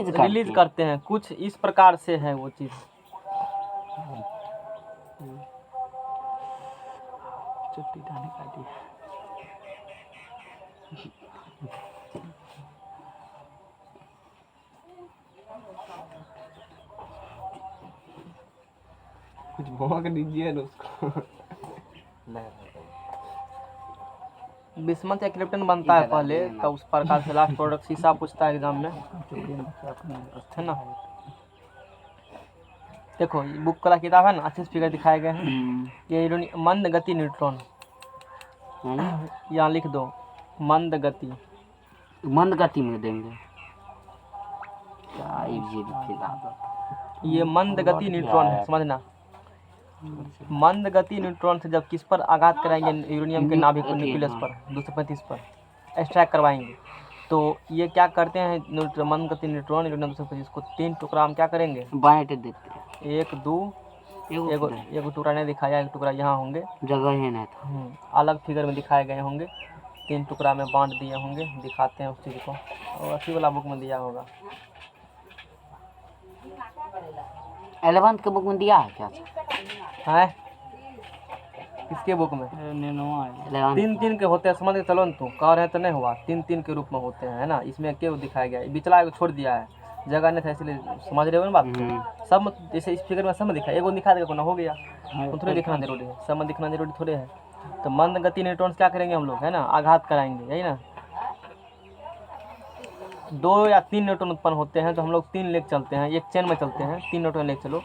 Release करते हैं, कुछ इस प्रकार से है वो चीज़। चुट्टी डालने का दी कुछ भोग दीजिए ना उसको। बिस्मथ या क्रिप्टन बनता है पहले, तब उस प्रकार से लास्ट प्रोडक्ट शीशा पूछता है एग्जाम में, है ना। देखो बुक का किताब है ना, अच्छे से फिगर दिखाए गए हैं। ये मंद गति न्यूट्रॉन, यहाँ लिख दो मंद गति। मंद गति में देंगे ये मंद गति न्यूट्रॉन है, समझना। मंद गति न्यूट्रॉन से जब किस पर आघात कराएंगे, यूरेनियम के नाभिक पर, न्यूक्लियस पर 235 पर एक्सट्रैक्ट करवाएंगे, तो ये क्या करते हैं, मंद गति न्यूट्रॉन यूरेनियम 225 को 3 टुकड़ा हम क्या करेंगे, बांट देते हैं। 1 2 एक टुकड़ा नहीं दिखाया, एक टुकड़ा यहाँ होंगे, जगह ही नहीं था, अलग फिगर में दिखाए गए होंगे, 3 टुकड़ा में बांट दिए होंगे, दिखाते हैं उस चीज़ को, और अच्छी वाला बुक में दिया होगा। 11th के बुक में दिया है क्या है किसके बुक में? 3-3 के होते हैं, समझ के चलो न, तू कह रहे हैं तो नहीं हुआ, 3-3 के रूप में होते हैं, है ना। इसमें क्यों दिखाया गया है, बिचला को छोड़ दिया है, जगह नहीं था इसलिए, समझ रहे हो ना बात। सब में जैसे इस फिगर में सब में दिखा, एगो दिखा देगा कोना हो गया, तो थोड़े दिखना जरूरी है, सब में दिखना जरूरी थोड़े है। तो मंद गति न्यूट्रॉन्स क्या करेंगे हम लोग, है ना, आघात कराएंगे, यही ना। 2 या 3 न्यूट्रॉन उत्पन्न होते हैं, तो हम लोग 3 लेके चलते हैं, एक चेन में चलते हैं, 3 न्यूट्रॉन लेके चलो,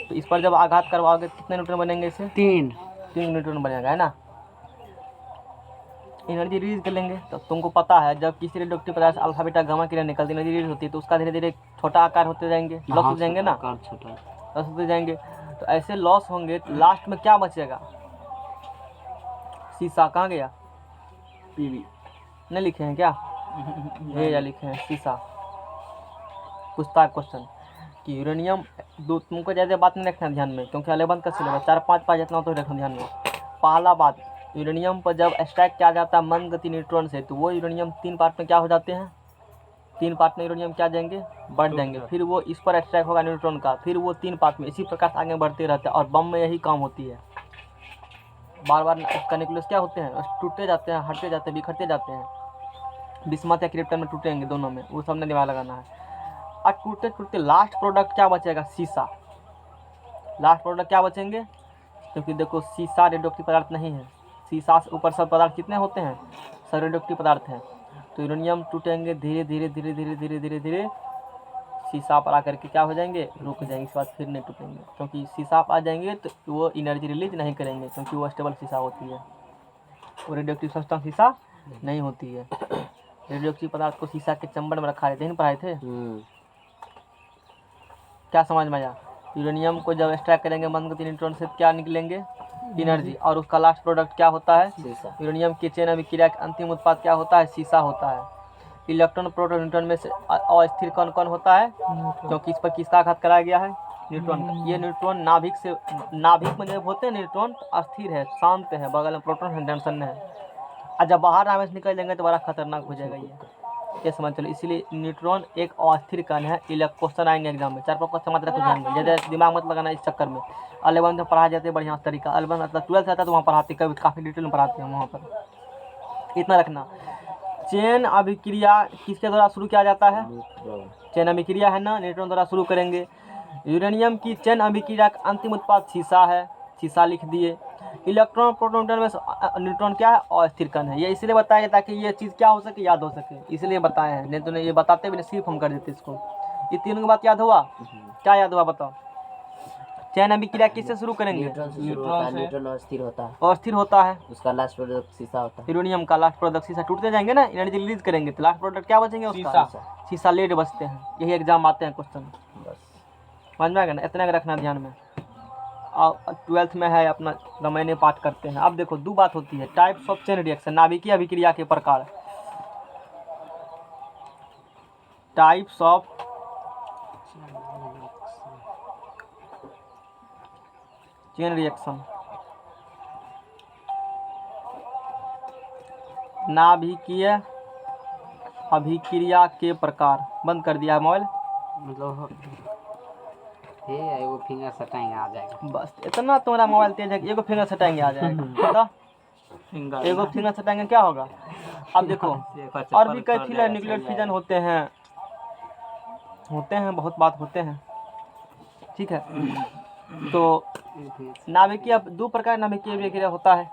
तो इस पर जब आघात करवाओगे कितने न्यूट्रॉन बनेंगे, इसे 3 न्यूट्रॉन बनेगा, है ना। एनर्जी रिलीज कर लेंगे, तो तुमको पता है जब किसी रेडियोएक्टिव पदार्थ अल्फा बीटा गामा किरण निकलती एनर्जी रिलीज होती है, तो उसका धीरे धीरे छोटा आकार होते जाएंगे, लॉस हो जाएंगे ना, लॉस होते जाएंगे। तो ऐसे लॉस होंगे तो लास्ट में क्या बचेगा, शीशा कहाँ गया, पीवी नहीं लिखे हैं क्या, ये या लिखे हैं शीशा। पूछता है क्वेश्चन कि यूरेनियम दो, तुमको ज़्यादा बात नहीं रखना ध्यान में, क्योंकि 11 का सिलेबस 4-5 पाँच जितना तो रखना ध्यान में। पहला बात, यूरेनियम पर जब एक्सट्रैक्ट किया जाता है मंद गति न्यूट्रॉन से, तो वो यूरेनियम 3 पार्ट में क्या हो जाते हैं, 3 पार्ट में यूरेनियम क्या जाएंगे, बढ़ जाएंगे, फिर वो इस पर एक्सट्रैक्ट होगा न्यूट्रॉन का, फिर वो 3 पार्ट में, इसी प्रकार से आगे बढ़ते रहते हैं। और बम में यही काम होती है, बार बार उसका न्यूक्लियस क्या होते हैं, टूटते जाते हैं, हटते जाते हैं, बिखरते जाते हैं। बिस्मथ या क्रिप्टन में टूटेंगे दोनों में, वो सब ने दिमाग लगाना है। और टूटते टूटते लास्ट प्रोडक्ट क्या बचेगा, शीशा। लास्ट प्रोडक्ट क्या बचेंगे, क्योंकि देखो शीशा रेडियोएक्टिव पदार्थ नहीं है, शीशा से ऊपर सब पदार्थ कितने होते हैं, सब रेडियोएक्टिव पदार्थ हैं। तो यूरेनियम टूटेंगे धीरे धीरे धीरे धीरे धीरे धीरे धीरे, शीशा पर आकर के क्या हो जाएंगे, रुक जाएंगे, इसके बाद फिर नहीं टूटेंगे, क्योंकि शीशा पर आ जाएंगे तो वो एनर्जी रिलीज नहीं करेंगे, क्योंकि वो स्टेबल शीशा होती है, वो रेडियोएक्टिव सब्सटेंस शीशा नहीं होती है। रेडियोएक्टिव पदार्थ को शीशा के चंबल में रखा रहते हैं, पढ़ाए थे। क्या समझ में आया, यूरेनियम को जब एक्सट्रैक्ट करेंगे मंद गति न्यूट्रॉन से क्या निकलेंगे, एनर्जी, और उसका लास्ट प्रोडक्ट क्या होता है, यूरेनियम की चेन अभिक्रिया का अंतिम उत्पाद क्या होता है, शीशा होता है। इलेक्ट्रॉन प्रोटॉन न्यूट्रॉन में से अस्थिर कौन कौन होता है, क्योंकि इस पर किसका आघात कराया गया है, न्यूट्रॉन का। ये न्यूट्रॉन नाभिक से, नाभिक में जब होते हैं न्यूट्रॉन तो अस्थिर है, शांत है, बगल में प्रोटॉन है, टेंशन है, और जब बाहर नाभिक से निकल जाएंगे तो बड़ा खतरनाक हो जाएगा ये समझ चलो। इसीलिए न्यूट्रॉन एक अस्थिर कण है। क्वेश्चन आएंगे एग्जाम में, 4-5 क्वेश्चन मत रखो ध्यान में, ज़्यादा दिमाग मत लगाना इस चक्कर में। 11 में पढ़ाए जाते हैं बढ़िया तरीका, 11 मतलब 12 आता है तो वहाँ पढ़ाते, कभी काफ़ी डिटेल में पढ़ाते हैं वहाँ पर। इतना रखना, चेन अभिक्रिया किसके द्वारा शुरू किया जाता है, चेन अभिक्रिया है ना, न्यूट्रॉन द्वारा शुरू करेंगे। यूरेनियम की चेन अभिक्रिया का अंतिम उत्पाद शीशा है, शीशा लिख दिए। इलेक्ट्रॉन प्रोटॉन न्यूट्रॉन में न्यूट्रॉन क्या है, अस्थिर कण है। ये इसलिए बताया ताकि ये चीज़ क्या हो सके, याद हो सके, इसलिए बताए हैं, नहीं तो नहीं ये बताते भी नहीं, सिर्फ हम कर देते इसको। ये तीनों की बात याद हुआ, क्या याद हुआ बताओ। चैन अभिक्रिया किससे शुरू करेंगे, न्यूट्रॉन अस्थिर होता है, अस्थिर होता है, उसका लास्ट प्रोडक्ट शीशा होता है। यूरेनियम का लास्ट प्रोडक्ट शीशा, टूटते जाएंगे ना, एनर्जी रिलीज करेंगे तो लास्ट प्रोडक्ट क्या बचेंगे, उसका शीशा लेड बचते हैं। यही एग्जाम आते हैं क्वेश्चन, समझ में आएगा ना, इतना रखना ध्यान में। और 12th में है अपना रामायण पाठ करते हैं। अब देखो दो बात होती है, टाइप्स ऑफ चेन रिएक्शन, नाभिकीय अभिक्रिया के प्रकार, टाइप्स ऑफ चेन रिएक्शन, नाभिकीय अभिक्रिया के प्रकार। बंद कर दिया मोबाइल। मतलब हे एगो फिंगर सटाएंगे आ जाएगा। बस इतना तुम्हारा मोबाइल तेज है कि एगो फिंगर सटाएंगे आ जाएगा। बता एगो फिंगर सटाएंगे क्या होगा। अब देखो और भी कई फिलर न्यूक्लियर फिजन होते हैं बहुत बात होते हैं, ठीक है। तो नाभिकीय दो प्रकार नाभिकीय विक्रिया होता है,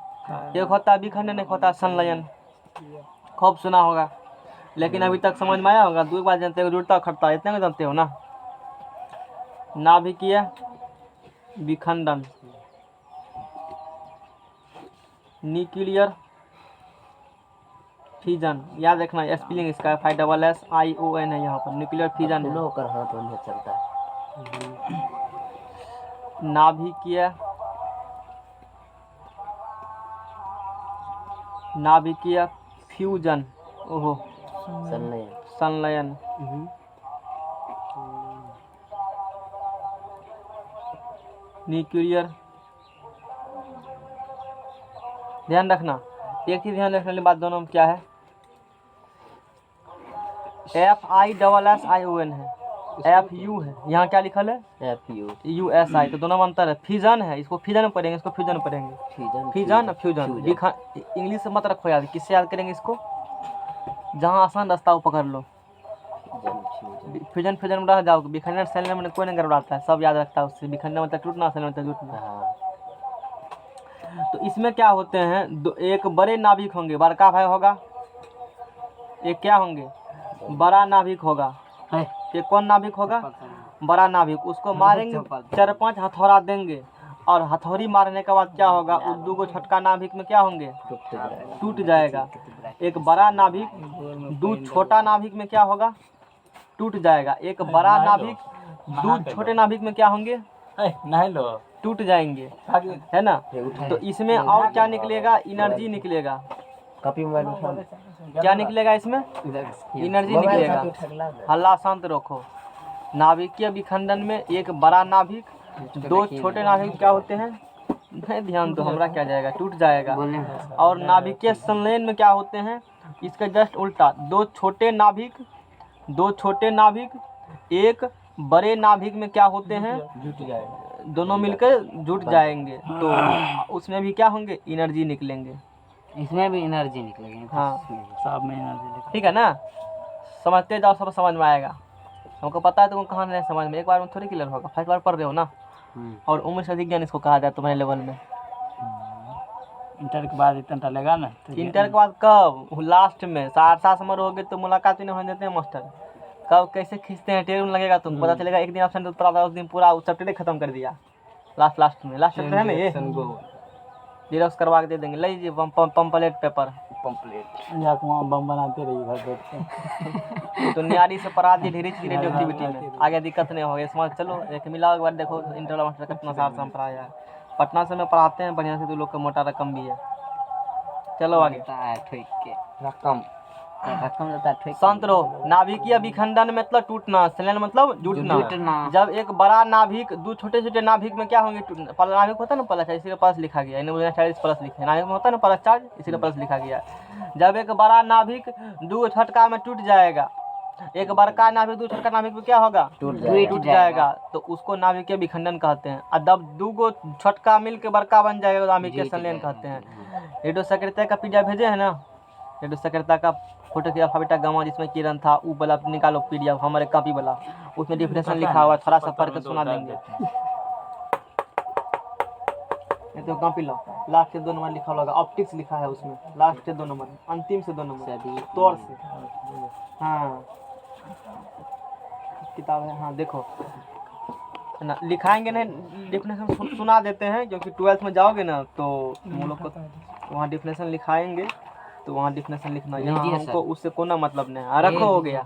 एक होता है विखंडन, एक होता है संलयन। खूब सुना होगा लेकिन अभी तक समझ में आया होगा। दो बार जानते हो जुड़ता खटता इतने में जानते हो ना। नाभिकीय विखंडन, न्यूक्लियर फिजन, याद रखना स्पेलिंग इसका FISSION है यहाँ पर। न्यूक्लियर फिजन है। होकर हाथ में चलता है। नाभिकीय फ्यूजन, ओहो संलयन। न्यूक्लियर, ध्यान रखना एक चीज ध्यान रखने वाली बात दोनों में क्या है, FISSION है, FU है, यहाँ क्या लिखल है USI। तो दोनों में अंतर है। फिजन है, इसको फिजन में पढ़ेंगे, इसको फ्यूजन पढ़ेंगे। फिजन फ्यूजन इंग्लिश से मत रखो याद, किससे याद करेंगे इसको, जहाँ आसान रास्ता वो पकड़ लो। फ्यूजन में रह जाओ। विखंडन संलयन में कोई नहीं गड़बड़ाता है, सब याद रखता है उससे। विखंडन मतलब टूटना, संलयन मतलब जुटना। तो इसमें क्या होते हैं, एक बड़े नाभिक होंगे, बड़का भाई होगा, एक क्या होंगे बड़ा नाभिक होगा। ये कौन नाभिक होगा, बड़ा नाभिक। उसको मारेंगे 4-5 हथौड़ा देंगे और हथौड़ी मारने के बाद क्या होगा, उस दो छोटका नाभिक में क्या होंगे टूट जाएगा। एक बड़ा नाभिक दो छोटा नाभिक में क्या होगा टूट जाएगा। एक बड़ा नाभिक दो छोटे नाभिक में क्या होंगे टूट जाएंगे, है ना। तो इसमें और क्या निकलेगा, एनर्जी निकलेगा। क्या निकलेगा इसमें, एनर्जी निकलेगा। हल्ला शांत रखो। नाभिकीय विखंडन में एक बड़ा नाभिक दो छोटे नाभिक क्या होते हैं, नहीं ध्यान दो, हमरा क्या जाएगा टूट जाएगा। और नाभिकीय संलयन में क्या होते हैं, इसका जस्ट उल्टा, दो छोटे नाभिक एक बड़े नाभिक में क्या होते हैं दोनों मिलकर जुट जाएंगे। तो उसमें भी क्या होंगे एनर्जी निकलेंगे, इसमें भी एनर्जी निकलेगी। हाँ सब में एनर्जी, ठीक है ना। समझते जाओ, सब समझ में आएगा। हमको पता है तुमको कहाँ नहीं समझ में, एक बार में थोड़ी क्लियर होगा। फर्स्ट बार पढ़ रहे हो ना। और उम्र से अधिक ज्ञान इसको कहा जाए तुम्हारे लेवल में। इंटर के बाद इतना लगेगा ना, इंटर के बाद कब, लास्ट में 60 समर हो गए तो मुलाकात ही नहीं होने देते हैं मास्टर। कब कैसे खींचते हैं टेर लगेगा तुम, पता चलेगा एक दिन ऑप्शन पढ़ा उस दिन पूरा चैप्टर खत्म कर दिया। लास्ट में लास्ट चैप्टर है ना ये, जेरोक्स करवा के दे देंगे, लीजिए पंपलेट पेपर बम बनाते रहिए घर बैठ तो न्यारी से पढ़ा दी ढेरी चीज रेडियोएक्टिविटी में, आगे दिक्कत नहीं होगी। समझ चलो एक मिला एक बार देखो इंटर मास्टर कितना सार से हम पढ़ाया है। पटना से में पढ़ाते हैं बढ़िया से, तो लोग का मोटा रकम भी है। चलो आगे, रकम शांत रहो। नाभिकीय विखंडन मतलब टूटना, संलयन मतलब जुटना। जब एक बड़ा नाभिक दो छोटे छोटे नाभिक में क्या होंगे, नाभिक होता है ना प्लस, इसी का प्लस लिखा गया, प्लस लिखे। नाभिक में होता है ना प्लस चार्ज, इसी का प्लस लिखा गया। जब एक बड़ा नाभिक दो छोटका में टूट जाएगा, एक बड़का नाभिक दो छोटका नाभिक में क्या होगा टूट जाएगा, तो उसको नाभिकीय विखंडन कहते हैं। और जब दो गो छोटका मिल के बड़का बन जाएगा तो नाभिकीय संलयन कहते हैं। रेडियो सेक्रेटरी का पीडिया भेजे है ना, रेडियो सेक्रेटरी का फोटो के अल्फाबेटा गामा जिसमें किरण था, वो वाला निकालो पीडीएफ हमारे कॉपी वाला, उसमें डिफिनेशन लिखा हुआ, थोड़ा सा पढ़ के सुना देंगे। ये तो कॉपी लो, लास्ट से 2 नंबर लिखा होगा, ऑप्टिक्स लिखा है उसमें, लास्ट से 2 नंबर, अंतिम से 2 नंबर तौर से। हाँ किताब है, हाँ देखो है ना, लिखाएंगे नहीं, डिफिनेशन सुना देते हैं, क्योंकि 12th में जाओगे ना तो हम लोग को वहाँ डिफिनेशन लिखाएंगे, तो वहाँ डिफिनेशन लिखना, यहाँ हमको उससे कोई मतलब नहीं है। रखो, हो गया।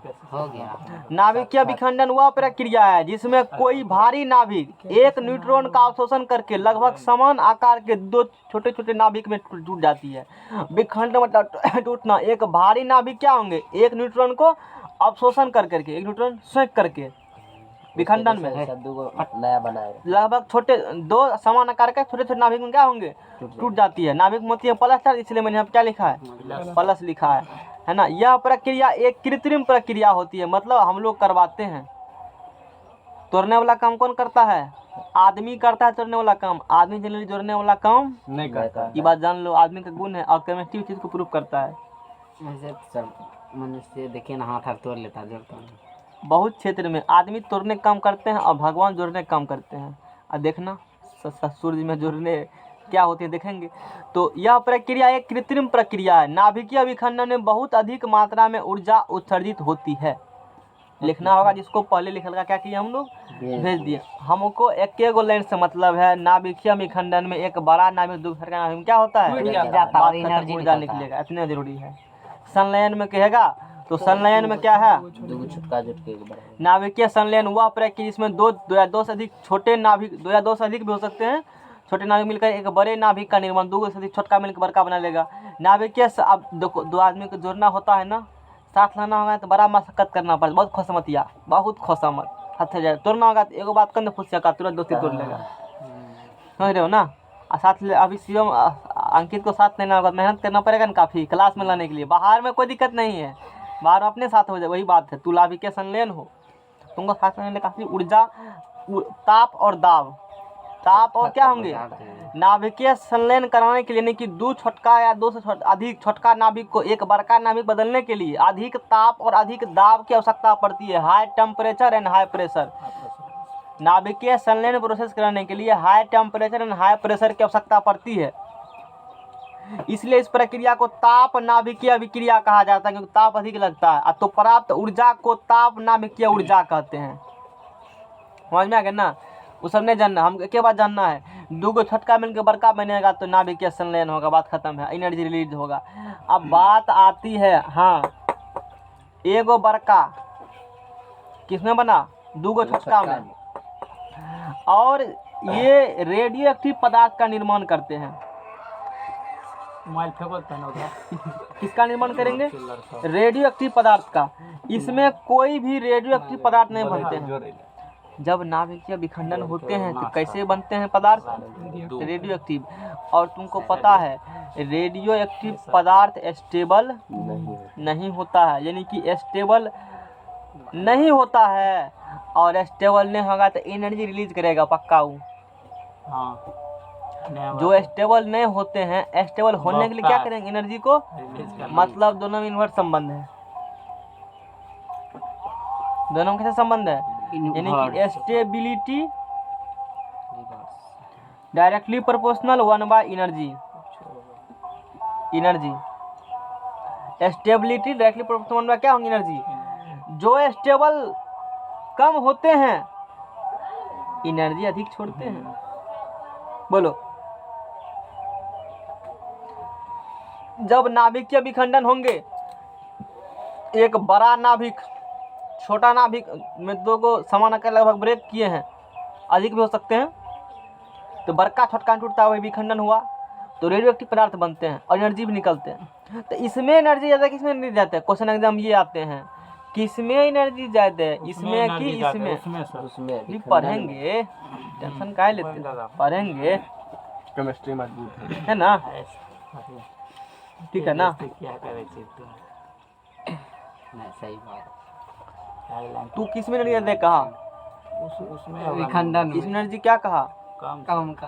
नाभिकीय विखंडन वह प्रक्रिया है जिसमें कोई भारी नाभिक एक न्यूट्रॉन का अवशोषण करके लगभग समान आकार के 2 छोटे छोटे नाभिक में टूट जाती है। विखंडन मतलब टूटना। एक भारी नाभिक क्या होंगे, एक न्यूट्रॉन को अवशोषण करके, एक न्यूट्रॉन सेक करके विखंडन में नया बनाएगा। लगभग छोटे 2 समान आकार के छोटे छोटे नाभिक में क्या होंगे टूट जाती है। नाभिक मोती है प्लस चार्ज, इसलिए मैंने यहाँ क्या लिखा है प्लस लिखा है ना। यह प्रक्रिया एक कृत्रिम प्रक्रिया होती है, मतलब हम लोग करवाते हैं, तोड़ने वाला काम कौन करता है? आदमी करता है तोड़ने वाला काम। आदमी जनरली जोड़ने वाला काम नहीं करता। ये बात जान लो, आदमी का गुण है और केमिस्ट्री चीज को प्रूव करता है। वैसे सर मनुष्य देखिए ना, हाथ तोड़ लेता, जोड़ता नहीं। बहुत क्षेत्र में आदमी तोड़ने का काम करते हैं और भगवान जोड़ने का काम करते हैं। और देखना सूर्य में जोड़ने क्या होती है देखेंगे। तो यह प्रक्रिया एक कृत्रिम प्रक्रिया है। नाभिकीय विखंडन में बहुत अधिक मात्रा में ऊर्जा उत्सर्जित होती है। लिखना होगा, जिसको पहले लिखल का क्या किया हम लोग भेज दिए। हमको एक लाइन से मतलब है, नाभिकीय विखंडन में एक बड़ा नाभिक दूसरे का नाभिक में क्या होता है? बात खत्म, ऊर्जा निकलेगा, इतना जरूरी है। संलयन में कहेगा तो संलयन में क्या है? दो छुटका जुट के बड़ा नाभिकीय संलयन वह प्रक्रिया जिसमें दो या दो से अधिक छोटे नाभिक, दो या दो से अधिक भी हो सकते हैं, छोटे नाभिक मिलकर एक बड़े नाभिक का निर्माण, दो से अधिक छोटका मिलकर बड़का बना लेगा। नाभिकीय अब देखो, दो आदमी को जोड़ना होता है ना, साथ लाना होगा तो बड़ा मशक्कत करना पड़ता, बहुत खोसमतिया, बहुत खोसामत। हाथ से जाए तोड़ना होगा तो एगो बात कर फुसिया का तुरंत दोस्ती तोड़ लेगा, समझ रहे हो ना। और साथ अभी शिवम अंकित को साथ लेना होगा, मेहनत करना पड़ेगा ना काफ़ी क्लास में लाने के लिए। बाहर में कोई दिक्कत नहीं है, बाहर अपने साथ हो जाए, वही बात है। तू नाभिकीय संलयन हो, तुमको साथ लेने काफ़ी ऊर्जा, ताप और दाब, ताप और क्या होंगे? नाभिकीय संलयन कराने के लिए, नहीं कि दो छोटका या दो से अधिक छोटका नाभिक को एक बड़का नाभिक बदलने के लिए अधिक ताप और अधिक दाब की आवश्यकता पड़ती है। High temperature and high pressure. नाभिकीय संलयन प्रोसेस कराने के लिए high temperature and high pressure की आवश्यकता पड़ती है। इसलिए इस प्रक्रिया को ताप नाभिकीय अभिक्रिया कहा जाता है, क्योंकि ताप अधिक लगता है। तो प्राप्त ऊर्जा को ताप नाभिकीय ऊर्जा कहते हैं। समझ में आ गया ना? वो सब नहीं जानना, हम क्या बात जानना है, दो गो छटका मिल के बड़का बनेगा तो नाभिकीय संलयन होगा, बात खत्म है, एनर्जी रिलीज होगा। अब बात आती है, हाँ, एगो बड़का किसमें बना? दो गो छटका में। और ये रेडियो एक्टिव पदार्थ का निर्माण करते हैं। मोबाइल फेंको तो किसका निर्माण करेंगे? रेडियो एक्टिव पदार्थ का। इसमें कोई भी रेडियो एक्टिव पदार्थ नहीं बनते हैं। जब नाभिकीय विखंडन होते हैं तो कैसे बनते हैं पदार्थ? Radio active. और तुमको पता है रेडियो एक्टिव पदार्थ स्टेबल नहीं होता है, यानी कि स्टेबल नहीं होता है। और स्टेबल नहीं होगा तो एनर्जी रिलीज करेगा पक्का। वो जो स्टेबल नहीं होते हैं, स्टेबल होने के लिए क्या करेंगे? एनर्जी को, मतलब दोनों में इन्वर्स संबंध है। दोनों में कैसे संबंध है? यानी कि stability directly proportional 1 energy. Energy stability directly proportional क्या होंगी? एनर्जी। जो स्टेबल कम होते हैं एनर्जी अधिक छोड़ते हैं। बोलो, जब नाभिकीय विखंडन होंगे, एक बड़ा नाभिक छोटा नाभिक में दो को समान आकार लगभग ब्रेक किए हैं, अधिक भी हो सकते हैं, तो बड़का छोटका टूटता हुआ विखंडन हुआ तो रेडियो एक्टिव पदार्थ बनते हैं और एनर्जी भी निकलते हैं। तो इसमें एनर्जी ज़्यादा, किसमें एनर्जी ज़्यादा है? क्वेश्चन एग्जाम ये आते हैं, किसमें एनर्जी ज़्यादा है, इसमें कि इसमें? भी पढ़ेंगे, टेंशन काहे लेते हैं, पढ़ेंगे, केमिस्ट्री मजबूत है ना? ठीक है ना? क्या करे सही बात। तू किसमें एनर्जी ज़्यादा कहा? उसमें विखंडन इसमें एनर्जी क्या कहा? कम का।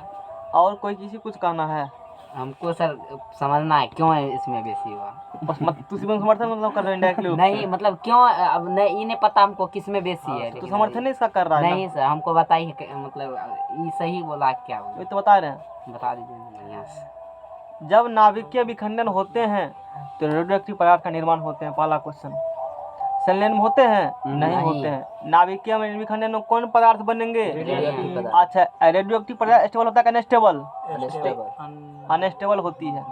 और कोई किसी कुछ कहना है? हमको सर समझना है क्यों है इसमें बेसी हुआ। बस मत तू सिर्फ समर्थन मतलब कर रहे हैं डायरेक्टली। नहीं मतलब क्यों, अब नहीं, ये नहीं पता हमको किसमें बेसी है। तू समर्थन नहीं इसका कर रहा है? नहीं सर, हमको बताइए मतलब ये सही बोला क्या हुआ, ये तो बता रहे हैं। बता दीजिए बढ़िया से। जब नाभिकीय विखंडन होते हैं तो रेडियोएक्टिव पदार्थ का निर्माण होते हैं। पहला क्वेश्चन, संलयन में होते हैं? नहीं होते हैं। नाभिकीय में विखंडन में कौन पदार्थ बनेंगे? अच्छा, रेडियोएक्टिव पदार्थ स्टेबल होता है कि अनस्टेबल? अनस्टेबल होती है,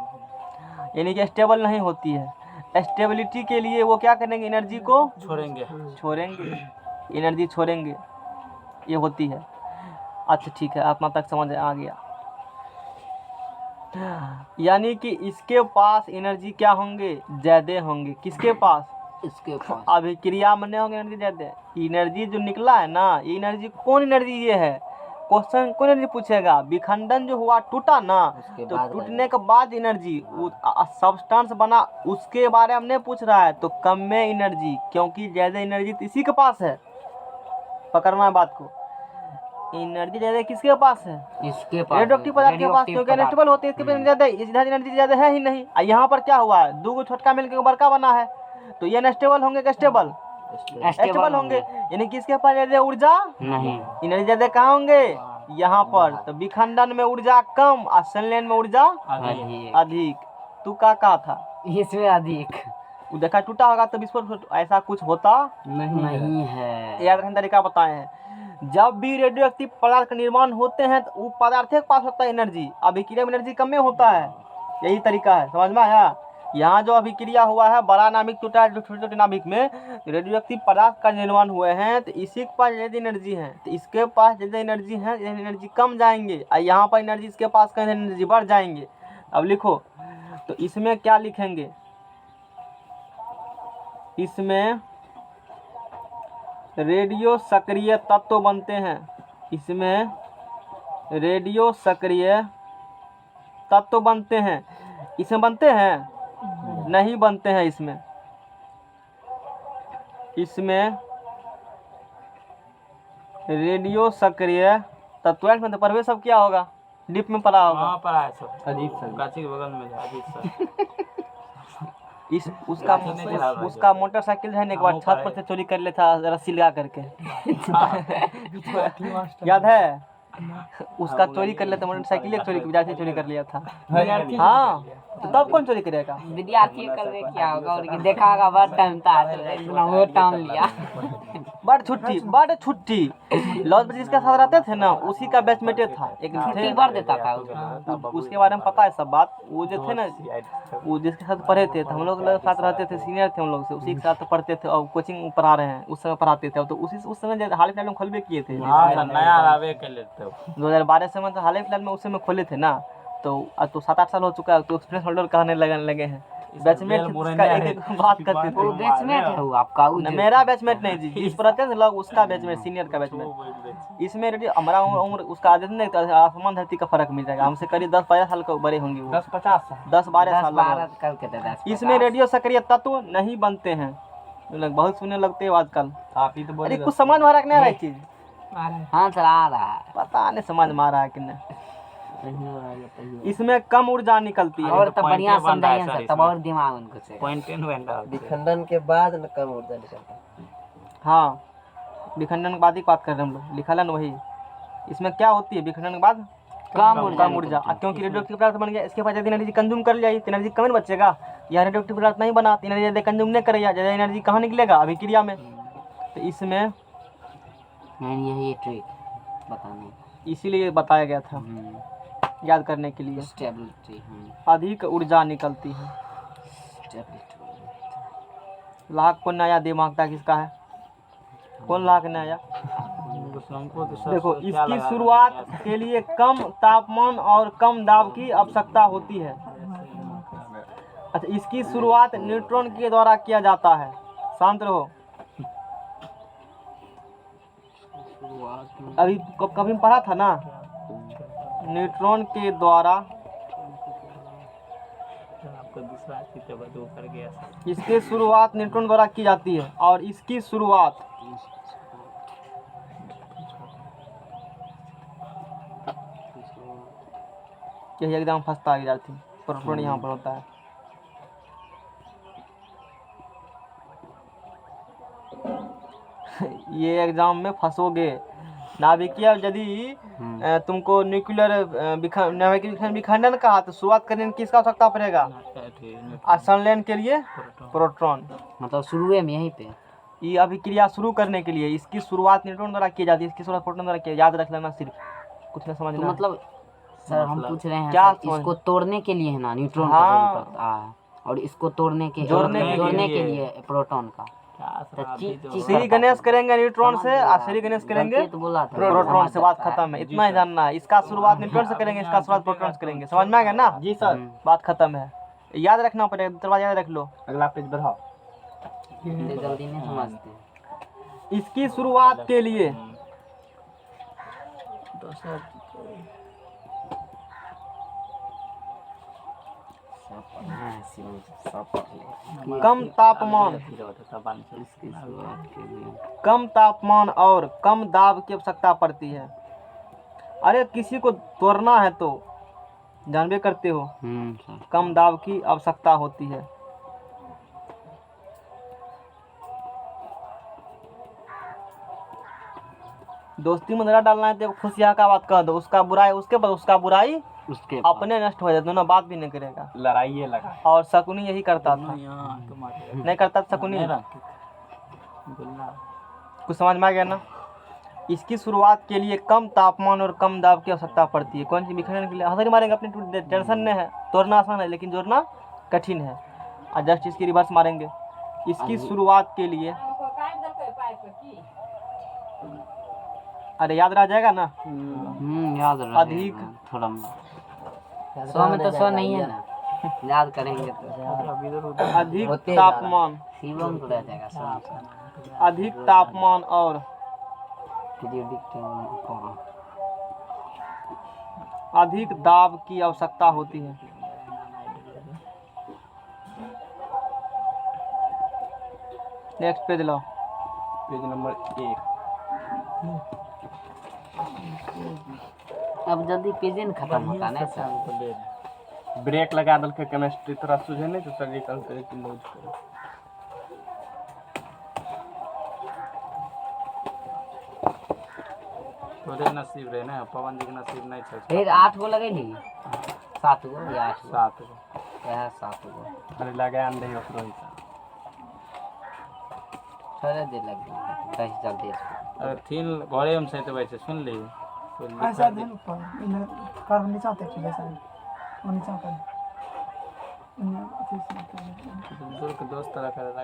यानी कि स्टेबल नहीं होती है। स्टेबिलिटी के लिए वो क्या करेंगे? एनर्जी को छोड़ेंगे, एनर्जी छोड़ेंगे, ये होती है। अच्छा ठीक है, आत्मा तक समझ आ गया। यानी कि इसके पास एनर्जी क्या होंगे? ज़्यादा होंगे। किसके पास? इसके पास अभिक्रिया में होंगे एनर्जी ज़्यादा। एनर्जी जो निकला है ना, ये एनर्जी कौन एनर्जी ये है? क्वेश्चन कौन एनर्जी पूछेगा? विखंडन जो हुआ, टूटा ना, तो टूटने के बाद एनर्जी सब्सटेंस बना, उसके बारे में नहीं पूछ रहा है। तो कम में एनर्जी, क्योंकि ज़्यादा एनर्जी तो इसी के पास है। पकड़ना है बात को। एनर्जी ज़्यादा किसके पास है? इसके पास रेडियोएक्टिव पदार्थ के पास, क्योंकि अनस्टेबल होते हैं इसके पास ज़्यादा, इधर एनर्जी ज़्यादा है ही नहीं। यहाँ पर क्या हुआ है, दो छोटका मिलकर बड़का बना है, तो ये अनस्टेबल होंगे कि स्टेबल? स्टेबल होंगे। यानी किसके पास ज़्यादा ऊर्जा नहीं, एनर्जी ज़्यादा कहाँ होंगे? यहाँ पर। तो विखंडन में ऊर्जा कम और संलयन में ऊर्जा अधिक। अधिक। तू का कहा था? इसमें अधिक वो देखा टूटा होगा तो विस्फोट, ऐसा कुछ होता नहीं है। याद रखने तरीका बताए हैं। जब भी रेडियोएक्टिव पदार्थ का निर्माण होते हैं तो वो पदार्थ के पास होता है एनर्जी, अभिक्रिया में एनर्जी कम में होता है। यही तरीका है, समझ में आया? यहाँ जो अभिक्रिया हुआ है बड़ा नाभिक टूटा है, जो छोटे छोटे नाभिक में रेडियोएक्टिव पदार्थ का निर्माण हुए हैं, तो इसी के पास ज़्यादा एनर्जी है, तो इसके पास ज़्यादा एनर्जी है, एनर्जी कम जाएंगे, और यहाँ पर एनर्जी इसके पास कहीं एनर्जी बढ़ जाएंगे। अब लिखो, तो इसमें क्या लिखेंगे? इसमें रेडियो सक्रिय तत्व बनते हैं। इसमें रेडियो सक्रिय तत्व बनते हैं। इसमें बनते हैं? नहीं बनते हैं। इसमें रेडियो सक्रिय तत्व में तो प्रवेश सब क्या होगा? डिप में पड़ा होगा। वहाँ पर आया सब अजीब सा गाछी के बगल में अजीब सा उसका मोटरसाइकिल है ना, एक बार छत पर से चोरी कर लेता रस्सी लगा करके, याद है? उसका चोरी कर लेता, मोटरसाइकिल चोरी विद्यार्थी चोरी कर लिया था। हाँ, तो तब कौन चोरी करेगा? विद्यार्थी कर दे क्या होगा, और देखा होगा बड़ टाइम था वो टाइम लिया। बड़ छुट्टी लॉस ब्रिज के साथ रहते थे ना, उसी का बैचमेट था एक थे, बढ़ देता था उसके बारे में पता है सब बात। वो जो थे ना, वो जिसके साथ पढ़े थे, तो हम लोग साथ रहते थे, सीनियर थे हम लोग से, उसी के साथ पढ़ते थे और कोचिंग पढ़ा रहे हैं, उस समय पढ़ाते थे। तो उस समय हाल फिलहाल में खोलबे किए थे, नया लावे के लेते 2012 से मतलब हाल फिलहाल में उस समय खोले थे ना। तो अब तो 7-8 साल हो चुका है, तो एक्सपीरियंस होल्डर कहने लगे हैं। बैचमेट का एक बात करते थे। वो बैचमेट है वो आपका? मेरा बैचमेट नहीं जी, जिस पर रहते हैं लोग उसका बैचमेट, सीनियर का बैचमेट। इसमें हमारा उम्र उसका आदत नहीं, तो आसमान धरती का फर्क मिल जाएगा। हमसे करीब 10-12 साल के बड़े होंगे वो, 10-12 साल लगभग। इसमें रेडियो सक्रिय तत्व नहीं बनते हैं। लोग बहुत सुनने लगते हैं आजकल। आप ही तो बोले अरे कुछ समझ में आ रहा है कि नहीं? चीज हाँ चला रहा है, पता नहीं समझ में आ रहा है कि नहीं। इसमें कम ऊर्जा निकलती है। और तब बढ़िया समझाइए सर, तब और दिमाग उनको से। विखंडन के बाद न कम ऊर्जा निकलता है। हाँ, विखंडन के बाद ही बात कर रहे हैं हम लोग, लिखा है ना वही। इसमें क्या होती है विखंडन के बाद? कम ऊर्जा। क्योंकि रेडियोएक्टिव पदार्थ बन गया, इसके पास ज़्यादा एनर्जी कंज्यूम कर लिया, तो एनर्जी कम ही बचेगा। यह रेडियोएक्टिव पदार्थ नहीं बना, तो एनर्जी ज़्यादा कंज्यूम नहीं करेगा, ज़्यादा एनर्जी कहाँ निकलेगा? अभिक्रिया में। तो इसमें यही ट्रिक बताने, इसीलिए बताया गया था, याद करने के लिए। स्टेबिलिटी, अधिक ऊर्जा निकलती है। लाख को नया दिमाग था किसका है? कौन लाख नया? देखो, इसकी शुरुआत के लिए कम तापमान और कम दाब की आवश्यकता होती है। अच्छा, इसकी शुरुआत न्यूट्रॉन के द्वारा किया जाता है। शांत रहो। अभी कभी पढ़ा था ना, न्यूट्रॉन के द्वारा। इसकी शुरुआत न्यूट्रॉन द्वारा की जाती है, और इसकी शुरुआत यही एकदम फंसता है विद्यार्थी, प्रोटॉन यहाँ पर होता है। ये एग्जाम में फंसोगे। नाभिकीय यदि तुमको न्यूक्लियर विखंडन कहा, तो शुरुआत करने में किसका आवश्यकता पड़ेगा? संलयन के लिए प्रोटॉन। मतलब शुरू में यहीं पे ये अभिक्रिया शुरू करने के लिए इसकी शुरुआत न्यूट्रॉन द्वारा की जाती है, इसकी शुरुआत प्रोटॉन द्वारा की। याद रख लेना, सिर्फ कुछ नहीं समझना। तो मतलब सर हम पूछ रहे हैं क्या सर, इसको तोड़ने के लिए है ना न्यूट्रॉन हाँ। का जरूरत है, और इसको तोड़ने के जोड़ने के लिए प्रोटॉन का। श्री गणेश करेंगे न्यूट्रॉन से, और श्री गणेश करेंगे तो बोला था प्रोटॉन से। बात खत्म है, इतना ही जानना है। इसका शुरुआत न्यूट्रॉन से करेंगे, इसका शुरुआत प्रोटॉन से करेंगे। समझ में आ गया ना? जी सर। बात खत्म है, याद रखना पड़ेगा, दरवाजा याद रख लो। अगला पेज बढ़ाओ। जल्दी नहीं समझते। इसकी शुरुआत के लिए कम तापमान और कम दाब की आवश्यकता पड़ती है। अरे किसी को तोड़ना है तो जानबे करते हो, सर। कम दाब की आवश्यकता होती है। दोस्ती में जरा डालना है तो खुशियाँ का बात कह दो, उसका बुराई उसके पास, उसका बुराई उसके अपने नष्ट हो जाते, दोनों बात भी नहीं करेगा। लड़ाई लगा और शकुनी यही करता था, यहाँ तुम्हारे नहीं करता था शकुनी। बोलना कुछ समझ में आ गया ना। इसकी शुरुआत के लिए कम तापमान और कम दाब की आवश्यकता पड़ती है। कौन सी बिखरने के लिए हंसरी मारेंगे अपनी टेंशन नहीं है, तोड़ना आसान है लेकिन जोड़ना कठिन है। और जस्ट इसकी रिवर्स मारेंगे। इसकी शुरुआत के लिए, अरे याद रह जाएगा ना। याद रहा अधिक थोड़ा सौ में तो सौ नहीं है ना, याद करेंगे तो अधिक तापमान, शिवम को रह जाएगा सौ। अधिक तापमान और अधिक दाब की आवश्यकता होती है। नेक्स्ट पेज लो, पेज नंबर 1। अब जल्दी पेजेन खत्म होता नहीं सर। ब्रेक लगा दल के केमिस्ट्री थोड़ा सूझे नहीं तो सर्जिकल से एक नोट करो। तोरे नसीब रहे ना, पवन जी के नसीब नहीं छे। फिर 8 गो लगेली, 7 गो या 8 गो, 7 गो यह 7 गो अरे लगा अंदर ओकरो ही थोड़े देर लग गई, कहीं जल्दी इसको। अरे तीन घरे हम से तो वैसे सुन ली ऐसा दिन ऊपर इन्हें कर नीचा तक जैसा वो नीचा कर दूर के दोस्त तरह का लगा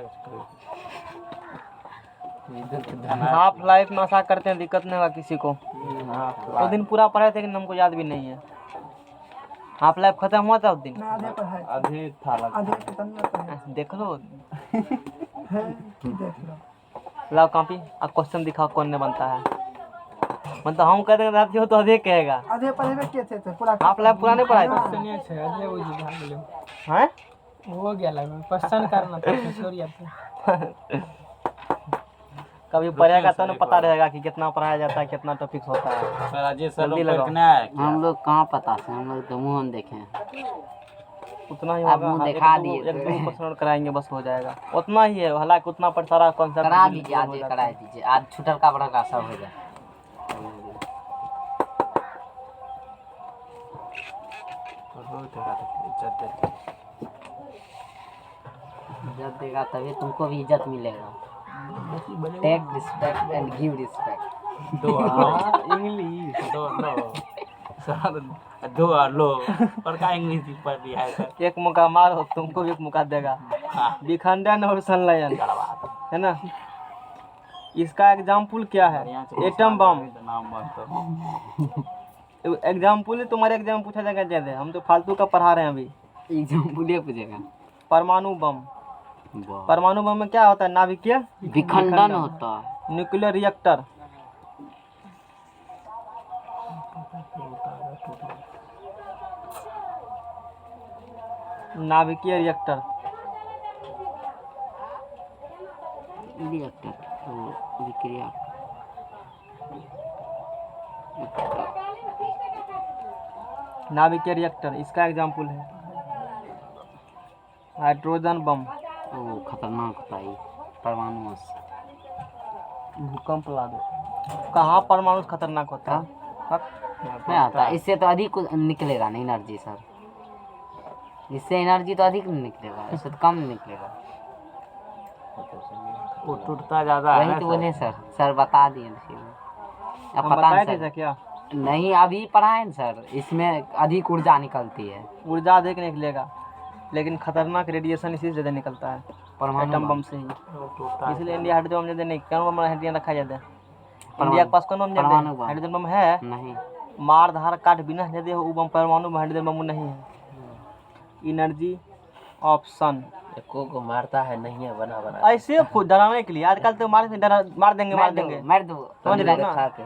हाफ लाइफ में ऐसा करते हैं, दिक्कत नहीं होगा किसी को। वो दिन पूरा पढ़े थे लेकिन हमको याद भी नहीं है। हाफ लाइफ खत्म हुआ था उस दिन, ना आधे पर है, आधे था लगा। आधे पे तन्ने पर है देख लो। कि देख लो। लाओ कॉपी, अब क्वेश्चन दिखाओ कौन ने बनता है। मतलब हम कह देंगे साथी हो तो अधिक कहेगा। आधे पर है के थे पूरा हाफ लाइफ पूरा नहीं पढ़ाई था नहीं है आधे वो जी भाग लो हैं। हो गया लगा क्वेश्चन करना था छोड़िया था। कभी पढ़ेगा तो ना पता रहेगा कि कितना पढ़ाया जाता है, कितना टॉपिक्स होता है। सर अजय सर जल्दी लोग लगाओ। पढ़ना है क्या? हम लोग कहाँ पता से, हम लोग तो मुँह देखे उतना ही आप होगा। मुंह हाँ, दिखा एक दिए दो थे। क्वेश्चन और कराएंगे बस हो जाएगा। उतना ही है, हालांकि उतना पर सारा कॉन्सेप्ट करा दीजिए, आज ये करा दीजिए, आज छुटल का बड़ा का सब हो जाए। इज्जत देगा तभी तुमको भी इज्जत मिलेगा। Take respect and give respect. दो इंग्लिश दो लो सर, दो लो पर का इंग्लिश पढ़ दिया है सर। एक मौका मारो, तुमको भी एक मौका देगा। विखंडन और संलयन है ना। इसका एग्जाम्पल क्या है? Atom bomb. नाम मत एग्जाम्पल तुम्हारे एग्जाम पूछा जाएगा ज्यादा, हम तो फालतू का पढ़ा रहे हैं अभी। एग्जाम्पल ये पूछेगा। परमाणु बम। परमाणु बम में क्या होता है? नाभिकीय विखंडन होता है। Nuclear reactor. नाभिकीय रिएक्टर। रिएक्टर विक्रिया। नाभिकीय रिएक्टर इसका एग्जाम्पल है। Hydrogen bomb. वो खतरनाक होता है परमाणु से। भूकंप ला दो। कहाँ परमाणु से खतरनाक होता है? नहीं आता, इससे तो अधिक निकलेगा ना एनर्जी सर। इससे एनर्जी तो अधिक निकलेगा, इससे तो कम निकलेगा। वो टूटता ज्यादा है वही ना तो सर। बोले सर बता दिए अब हम पता बताए नहीं थे सर। क्या? नहीं अभी पढ़ाए ना सर, इसमें अधिक ऊर्जा निकलती है। ऊर्जा अधिक निकलेगा लेकिन खतरनाक रेडिएशन इसी से ज़्यादा निकलता है, परमाणु एटम बम से ही। इसलिए इंडिया हाइड्रोजन बम ज़्यादा नहीं, कौन बम हाइड्रोजन रखा जाता है? इंडिया के पास कौन बम ज़्यादा परमाणु है? बम। हाइड्रोजन बम है। नहीं मार धार काट बिना ज़्यादा वो बम परमाणु बम, हाइड्रोजन बम नहीं है। एनर्जी ऑप्शन को मारता है नहीं है बना बना ऐसे डराने के लिए। आजकल तो मार देंगे मार दो समझ रहे हो ना? खा के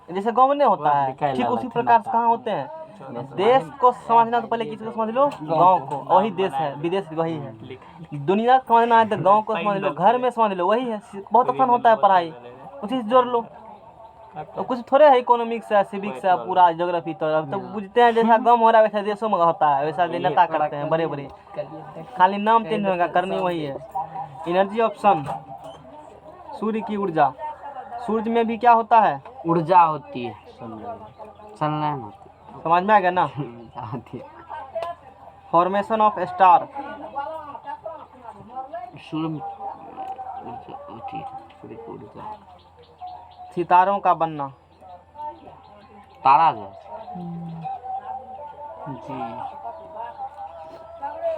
जैसे गाँव में नहीं होता है, लिखा है ठीक लाला उसी प्रकार से कहाँ होते हैं। देश को समझना तो पहले किसी को समझ लो, गांव को। वही देश है, विदेश वही है। दुनिया को समझना है तो गांव को समझ लो, घर में समझ लो, वही है। बहुत आसान होता है पढ़ाई, उसी से जोड़ लो। तो कुछ थोड़े है इकोनॉमिक्स है, सिविक्स है, पूरा ज्योग्राफी, तो अब तो बुझते हैं जैसा गम हो रहा है वैसा देशों में होता है, वैसा नेता करते हैं बड़े बड़े, खाली नाम चेंज होगा, करनी वही है। एनर्जी ऑफ सन, सूर्य की ऊर्जा। सूर्य में भी क्या होता है? ऊर्जा होती है, सनलाइन होती समझ में आ गया ना? है, ऊर्जा होती है। फॉर्मेशन ऑफ स्टार, सूर्य ऊर्जा होती है, सूर्य की ऊर्जा। सितारों का बनना। तारा जो जी,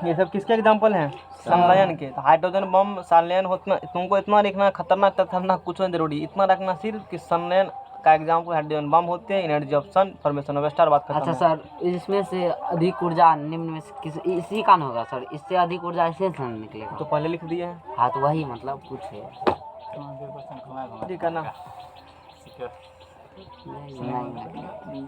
ये सब किसके एग्जाम्पल हैं? संलयन के। तो हाइड्रोजन बम संलयन होता, तुमको इतना लिखना खतरनाक खतरनाक कुछ नहीं जरूरी, इतना रखना सिर्फ कि संलयन का एग्जाम्पल हाइड्रोजन बम होते हैं, energy of sun, formation of star, बात खत्म अच्छा है। सर, इसमें से अधिक ऊर्जा निम्न में से किस इसी का न होगा सर? इससे अधिक ऊर्जा इससे से निकलेगा? तो पहले लिख दिए हैं, हाँ तो वही मतलब कुछ है। ठीक है ना? नहीं,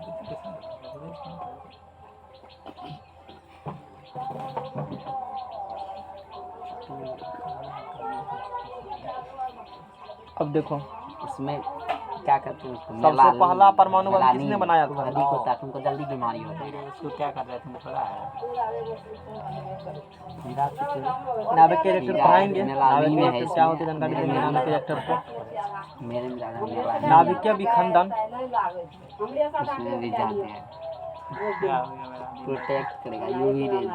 अब देखो, इसमें क्या करते हैं उसको? सबसे पहला परमाणु बम मेलानिन किसने बनाया था? अधिक होता है, तुमको जल्दी बीमारी होती है। उसको क्या कर रहे थे तुमको पता है? नाभिक के रिएक्टर पढ़ाएंगे, नाभिक मेलानिन के है रिएक्टर क्या होते हैं जानकारी देंगे नाभिक के रिएक्टर को। मेरे में ज़्यादा मेलानिन नाभिकीय विखंडन, उसमें भी जानते हैं, क्या हो गया मेरा? प्रोटेक्ट करेगा यूवी रेज,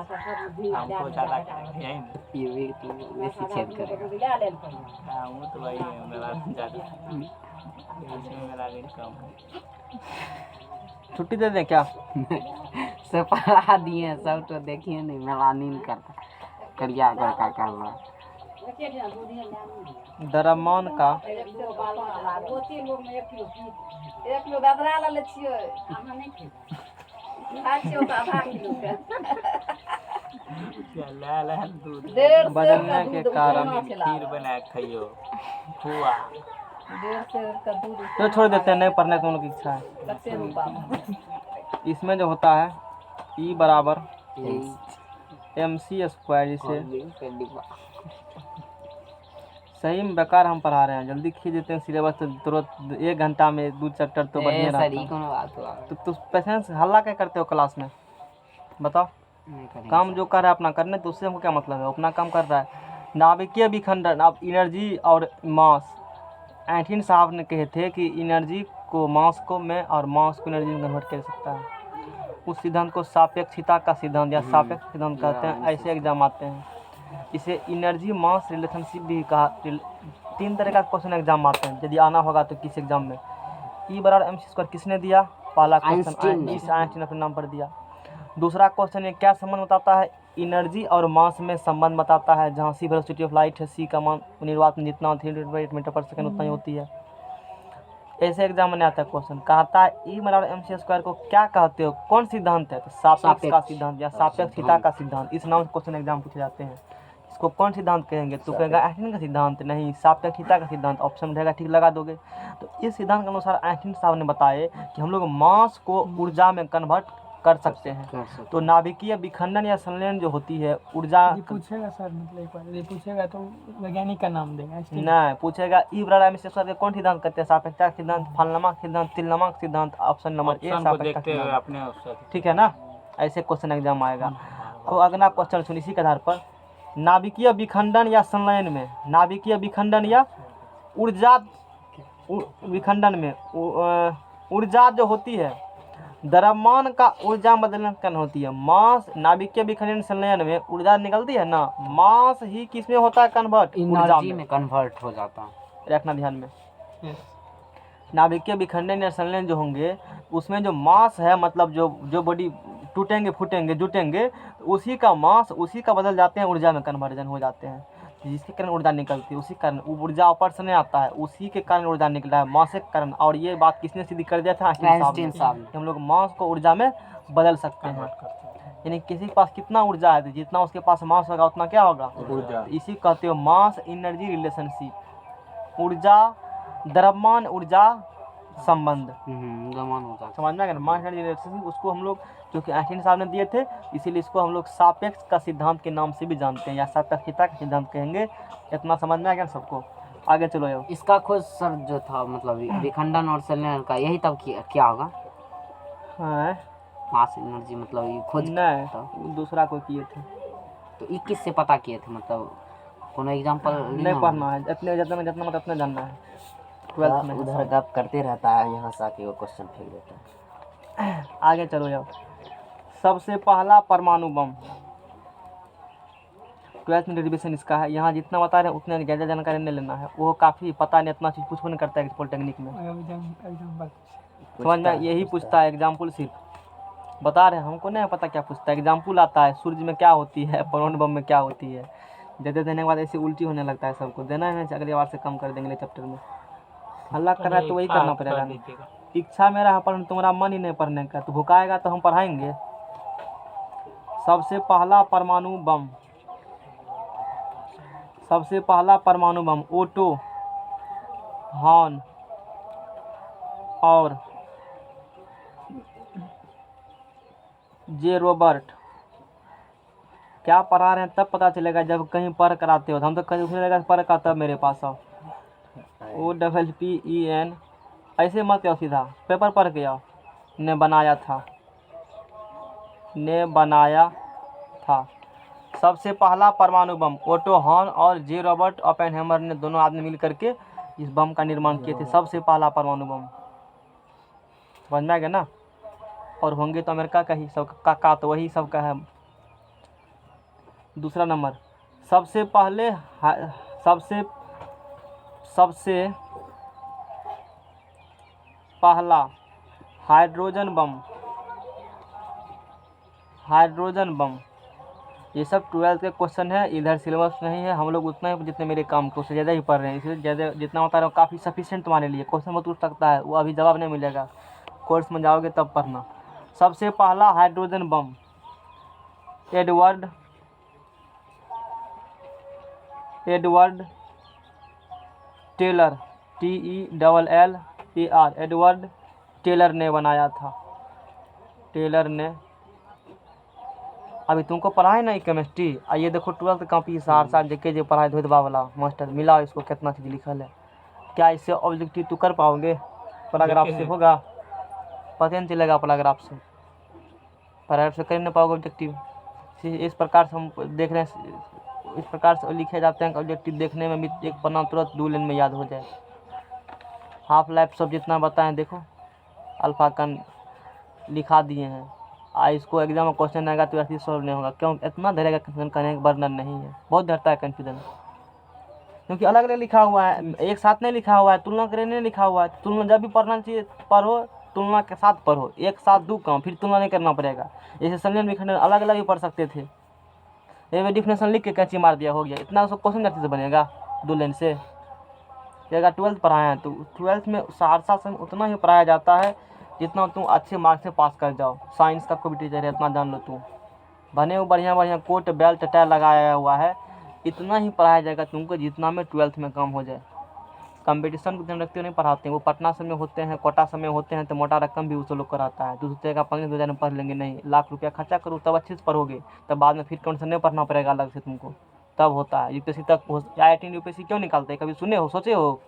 हमको ज़्यादा करेंगे यही ना? यूवी तो बेसी छेद करेगा। हाँ वो तो वही है, मेरा ज़्यादा इसमें मेरा रेट कम है। छुट्टी दे दें क्या? सब पढ़ा दिए हैं, सब तो देखिए नहीं, मेलानिन करता करिया कर का करना। द्रव्यमान का क्या लाल है दूध बदलने के कारण, खीर बना के खाइयो हुआ। तो छोड़ देते हैं, नहीं पढ़ने तो उनकी इच्छा है। इसमें जो होता है E बराबर MC स्क्वायर, जिसे सही में बेकार हम पढ़ा रहे हैं, जल्दी खींच देते हैं सिलेबस, तो तुरंत 1 घंटा में 2 चैप्टर तो बढ़िया सर रहता ये है। कौन बात हुआ? तो पेशेंस हल्ला क्या करते हो क्लास में? बताओ, नहीं करेंगे काम जो कर रहा है अपना करने, तो उससे हमको क्या मतलब है? अपना काम कर रहा है। नाभिकीय विखंडन, अब एनर्जी और मास, आइंस्टीन साहब ने कहे थे कि एनर्जी को मास को में और मास को एनर्जी में कन्वर्ट कर सकता है। उस सिद्धांत को सापेक्षिता का सिद्धांत या सापेक्ष सिद्धांत कहते हैं। ऐसे एग्जाम आते हैं। इसे एनर्जी मास रिलेशनशिप भी कहा। 3 तरह का क्वेश्चन एग्जाम आते हैं, यदि आना होगा तो किस एग्जाम में। E बराबर MC स्क्वायर किसने दिया? पहला क्वेश्चन आइंस्टीन अपने नाम पर दिया। दूसरा क्वेश्चन ये क्या संबंध बताता है? एनर्जी और मास में संबंध बताता है। जहाँ C वेलोसिटी ऑफ लाइट है, C का मान निर्वात में जितना 308 मीटर पर सेकंड उतना ही होती है। ऐसे एग्जाम में आता है क्वेश्चन, कहता है E बराबर MC स्क्वायर को क्या कहते हो? कौन सिद्धांत है? तो सापेक्ष का सिद्धांत या सापेक्षिता का सिद्धांत, इस नाम से क्वेश्चन एग्जाम पूछे जाते हैं। इसको कौन सिद्धांत कहेंगे? तो कहेगा आइंस्टीन का सिद्धांत, नहीं सापेक्षिता का सिद्धांत, ऑप्शन रहेगा, ठीक लगा दोगे। तो इस सिद्धांत के अनुसार आइंस्टीन साहब ने बताए कि हम लोग मास को ऊर्जा में कन्वर्ट कर सकते हैं। तो नाभिकीय विखंडन या संलयन जो होती है, ऊर्जा ये पूछेगा सर, मतलब एक बार ये पूछेगा तो वैज्ञानिक का नाम देगा इसके लिए। नहीं पूछेगा। ई बराबर MC स्क्वायर के कौन सिद्धांत करते हैं? सापेक्षता सिद्धांत, फलनामा सिद्धांत, तिलनामा सिद्धांत, ऑप्शन नंबर ए ऑप्शन को सापेक्षता देखते हुए सिद्धांत। अपने उससे ठीक है ना? ऐसे क्वेश्चन एग्जाम आएगा। अब अगला क्वेश्चन सुन, इसी के आधार पर नाभिकीय विखंडन या संलयन में, नाभिकीय विखंडन या ऊर्जा विखंडन में ऊर्जा जो होती है, द्रव्यमान का ऊर्जा बदलने का होती है। मास नाभिकीय विखंडन संलयन में ऊर्जा निकलती है ना, मास ही किसमें होता है कन्वर्ट? ऊर्जा एनर्जी में। में कन्वर्ट हो जाता है। रखना ध्यान में। नाभिकीय विखंडन या संलयन जो होंगे, उसमें जो मास है, मतलब जो बॉडी टूटेंगे, फूटेंगे, जुटेंगे, तो उसी का मास उसी का बदल जाते हैं, ऊर्जा में कन्वर्जन हो जाते हैं, जिसके कारण ऊर्जा निकलती है। उसी कारण ऊर्जा ऊपर से नहीं आता है, उसी के कारण ऊर्जा निकला है, मास के कारण। और ये बात किसने सिद्ध कर दिया था? आइंस्टीन साहब ने। कि हम लोग मास को ऊर्जा में बदल सकते हैं। यानी किसी के पास कितना ऊर्जा है, तो जितना उसके पास मास होगा उतना क्या होगा? ऊर्जा। इसी कहते हो मास एनर्जी रिलेशनशिप, ऊर्जा द्रव्यमान ऊर्जा संबंध। गमन हो जाता समझ में आ गया? मास एनर्जी रिलेशनशिप, उसको हम लोग, क्योंकि आइंस्टीन साहब ने दिए थे, इसीलिए इसको हम लोग सापेक्ष का सिद्धांत के नाम से भी जानते हैं, या सापेक्षिता का सिद्धांत कहेंगे। इतना समझ में आ गया सबको? आगे चलो जाओ। इसका खोज सर जो था मतलब विखंडन और संलयन का, यही तब क्या होगा हाँ मास एनर्जी, मतलब ये खोज नहीं, था। वो दूसरा कोई किए थे। तो 21 से पता किए थे, मतलब कोनो एग्जांपल नहीं पढ़ना है, अपने जितना मतलब अपना जानना है। 12th में उधर गप करते रहता है, यहाँ से आके वो क्वेश्चन फेंक देता है। आगे चलो जाओ। सबसे पहला परमाणु बम, 12th में डेरिवेशन इसका है। यहाँ जितना बता रहे हैं उतने ज़्यादा जानकारी नहीं लेना है, वो काफ़ी पता नहीं, इतना चीज़ कुछ नहीं करता है पॉलिटेक्निक में। एग्जाम्पल समझ में यही पूछता है एग्जाम्पल, सिर्फ बता रहे हैं, हमको नहीं पता क्या पूछता है। एग्जाम्पल आता है, सूर्य में क्या होती है, परमाणु बम में क्या होती है। देते देने के बाद ऐसे उल्टी होने लगता है सबको। देना है अगली बार से कम कर देंगे चैप्टर में। हल्ला कर रहा है तो वही करना पड़ेगा ना। इच्छा मेरा है पर तुम्हारा मन ही नहीं पढ़ने का, तो भुकाएगा तो हम पढ़ाएंगे। सबसे पहला परमाणु बम, सबसे पहला परमाणु बम ओटो हॉर्न और जे रॉबर्ट। क्या पढ़ा रहे हैं तब पता चलेगा जब कहीं पढ़ कर आते हो। हम तो कहीं उसने पढ़ कर तब मेरे पास आओ। OPPEN ऐसे मत आओ, सीधा पेपर पढ़ के आओ। ने बनाया था, ने बनाया था। सबसे पहला परमाणु बम ओटो हॉर्न और जे रॉबर्ट ओपेनहाइमर ने दोनों आदमी मिल करके इस बम का निर्माण किए थे। सबसे पहला परमाणु बम, समझ में आ गया ना। और होंगे तो अमेरिका का ही सब का तो वही सब का है। दूसरा नंबर, सबसे पहले सबसे पहला हाइड्रोजन बम, हाइड्रोजन बम। ये सब 12th के क्वेश्चन है, इधर सिलेबस नहीं है। हम लोग उतना ही जितने मेरे काम को उससे ज़्यादा ही पढ़ रहे हैं, इसलिए ज़्यादा जितना बता रहा हूँ काफ़ी सफिशिएंट तुम्हारे लिए। क्वेश्चन बहुत उठ सकता है, वो अभी जवाब नहीं मिलेगा, कोर्स में जाओगे तब पढ़ना। सबसे पहला hydrogen bomb Edward Teller, TELLER, Edward Teller ने बनाया था। टेलर ने, अभी तुमको पढ़ाए ना केमिस्ट्री, आइए देखो 12th कॉपी सार देखे जो पढ़ाए धोधबा वाला मास्टर मिला, इसको कितना चीज़ लिखल है। क्या इससे ऑब्जेक्टिव तू कर पाओगे? पैराग्राफ से होगा? पता नहीं चलेगा पैराग्राफ से, पैराग्राफ से कर नहीं पाओगे ऑब्जेक्टिव। इस प्रकार से हम देख रहे हैं, इस प्रकार से लिखे जाते हैं कि ऑब्जेक्टिव देखने में भी एक पन्ना तुरंत 2 लाइन में याद हो जाए। हाफ लाइफ सब जितना बताएं देखो, अल्फा कन लिखा दिए हैं। इसको एग्जाम में क्वेश्चन आएगा तो ऐसे सॉल्व नहीं होगा। क्यों? इतना धैर्य का कन्फ्यूजन करने का वर्णन नहीं है, बहुत धरता है कन्फ्यूजन, क्योंकि अलग अलग लिखा हुआ है, एक साथ नहीं लिखा हुआ है, तुलना करने नहीं लिखा हुआ है। तुलना जब भी पढ़ना चाहिए पढ़ो, तुलना के साथ पढ़ो, एक साथ 2 काम, फिर तुलना नहीं करना पड़ेगा। जैसे संलयन विखंडन अलग अलग भी पढ़ सकते थे, ये डिफिनेशन लिख के कैंची मार दिया, हो गया। इतना उसको क्वेश्चन कैसे से बनेगा 2 लाइन से? अगर 12th पढ़ाए हैं तो 12th में सहरसा से उतना ही पढ़ाया जाता है जितना तुम अच्छे मार्क्स से पास कर जाओ। साइंस का कोई भी टीचर है, इतना जान लो तुम, बने वो बढ़िया कोट बेल्ट टाई लगाया हुआ है, इतना ही पढ़ाया जाएगा तुमको जितना में 12th में कम हो जाए। कंपटीशन को ध्यान रखते हुए नहीं पढ़ाते हैं, वो पटना समय होते हैं, कोटा समय होते हैं, तो मोटा रकम भी उस लोग कराता है। दूसरे का 15,000 में पढ़ लेंगे, नहीं, लाख रुपया खर्चा करो तब अच्छे से पढ़ोगे, तब बाद में फिर कंडीशन नहीं पढ़ना पड़ेगा अलग से तुमको, तब होता है। UPSC तक IIT UPSC क्यों निकालते हैं, कभी सुने हो, सोचे हो?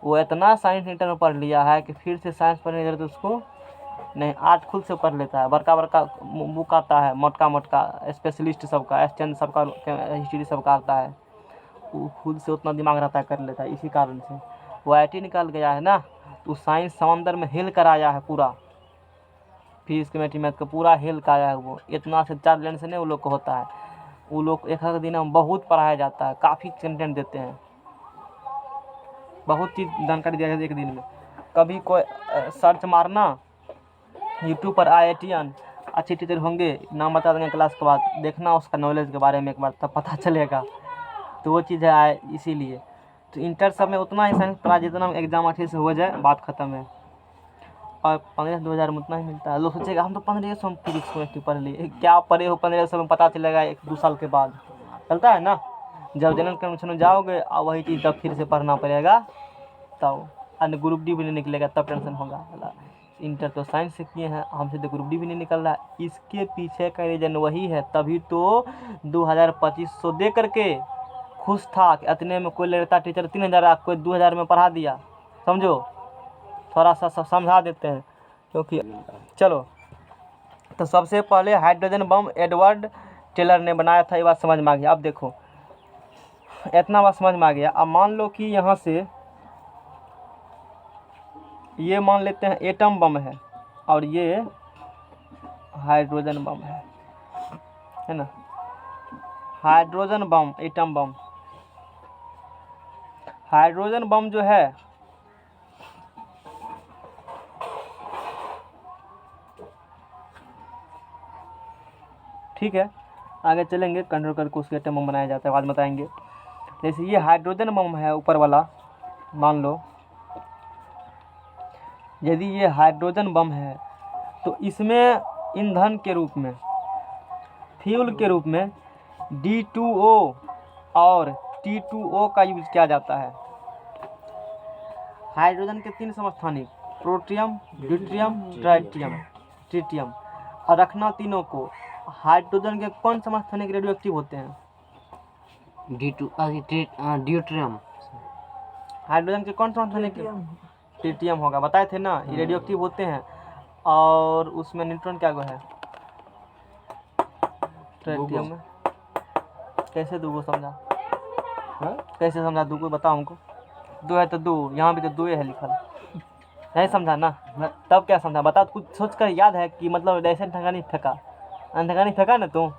वो इतना साइंस इंटर में पढ़ लिया है कि फिर से साइंस पढ़ने जरूरत उसको नहीं, आर्ट खुद से पढ़ लेता है। बड़का बुक आता है, मोटका स्पेशलिस्ट सबका, SCHAND सबका, हिस्ट्री सबका आता है, वो खुद से उतना दिमाग रहता है, कर लेता है। इसी कारण से वो IIT निकाल गया है ना, तो साइंस समंदर में हिल कर आया है पूरा, फिजिक्स केमिस्ट्री मैथ का पूरा हिल कर आया है वो। इतना से 4 लाइन से नहीं वो लोग को होता है, वो लोग एक दिन में बहुत पढ़ाया जाता है, काफ़ी कंटेंट देते हैं, बहुत चीज़ जानकारी दिया जाता है एक दिन में। कभी कोई सर्च मारना YouTube पर IITian, अच्छे टीचर होंगे, नाम बता देंगे क्लास के बाद, देखना उसका नॉलेज के बारे में एक बार, तब पता चलेगा। तो वो चीज़ है, इसीलिए तो इंटर सब में उतना ही साइंस पढ़ा जितना एग्जाम अच्छे से हो जाए, बात ख़त्म है। और 15,000 में उतना ही मिलता है। लोग सोचेगा हम तो 1500 में फिजिक्स केमिस्ट्री पढ़ लिए, क्या पढ़े हो 1500 में, पता चलेगा 1-2 साल के बाद चलता है ना। जब जनरल कमीशन में जाओगे और वही चीज़ तब फिर से पढ़ना पड़ेगा, तब अन्य ग्रुप डी भी नहीं निकलेगा, तब टेंशन होगा। इंटर तो साइंस से किए हैं, हमसे तो ग्रुप डी भी नहीं निकल रहा है। इसके पीछे का रीज़न वही है, तभी तो 2,2500 दे करके खुश था कि इतने में कोई लेता टीचर 3000 कोई 2000 में पढ़ा दिया, समझो। थोड़ा सा समझा देते हैं क्योंकि चलो। तो सबसे पहले हाइड्रोजन बम एडवर्ड टेलर ने बनाया था, ये बात समझ में आ गया। अब देखो इतना बात समझ में आ गया। अब मान लो कि यहाँ से ये मान लेते हैं एटम बम है और ये हाइड्रोजन बम है ना। Hydrogen bomb, atom bomb, hydrogen bomb जो है ठीक है, आगे चलेंगे कंट्रोल करके उसके एटम बम बनाया जाता है, बाद में बताएंगे। जैसे ये हाइड्रोजन बम है ऊपर वाला, मान लो यदि ये हाइड्रोजन बम है तो इसमें ईंधन के रूप में, फ्यूल के रूप में D2O और T2O का यूज किया जाता है। हाइड्रोजन के 3 समस्थानिक, प्रोटियम, ड्यूटेरियम, ट्रिटियम, और रखना तीनों को। हाइड्रोजन के कौन समस्थानिक रेडियो एक्टिव होते हैं? ड्यूटेरियम। हाइड्रोजन के कौन समस्थानिक? ट्रिटियम होगा, बताए थे ना, ये रेडियो एक्टिव होते हैं। और उसमें न्यूट्रॉन क्या है? ट्रिटियम में कैसे दूगो समझा? कैसे समझा दूगो, बताओ हमको। 2 है तो 2, यहाँ भी तो 2 है लिखल, नहीं समझा ना, तब क्या समझा बता। कुछ सोच कर याद है कि मतलब ऐसे ठंगानी फेंका, ठंगानी फेंका ना तुम?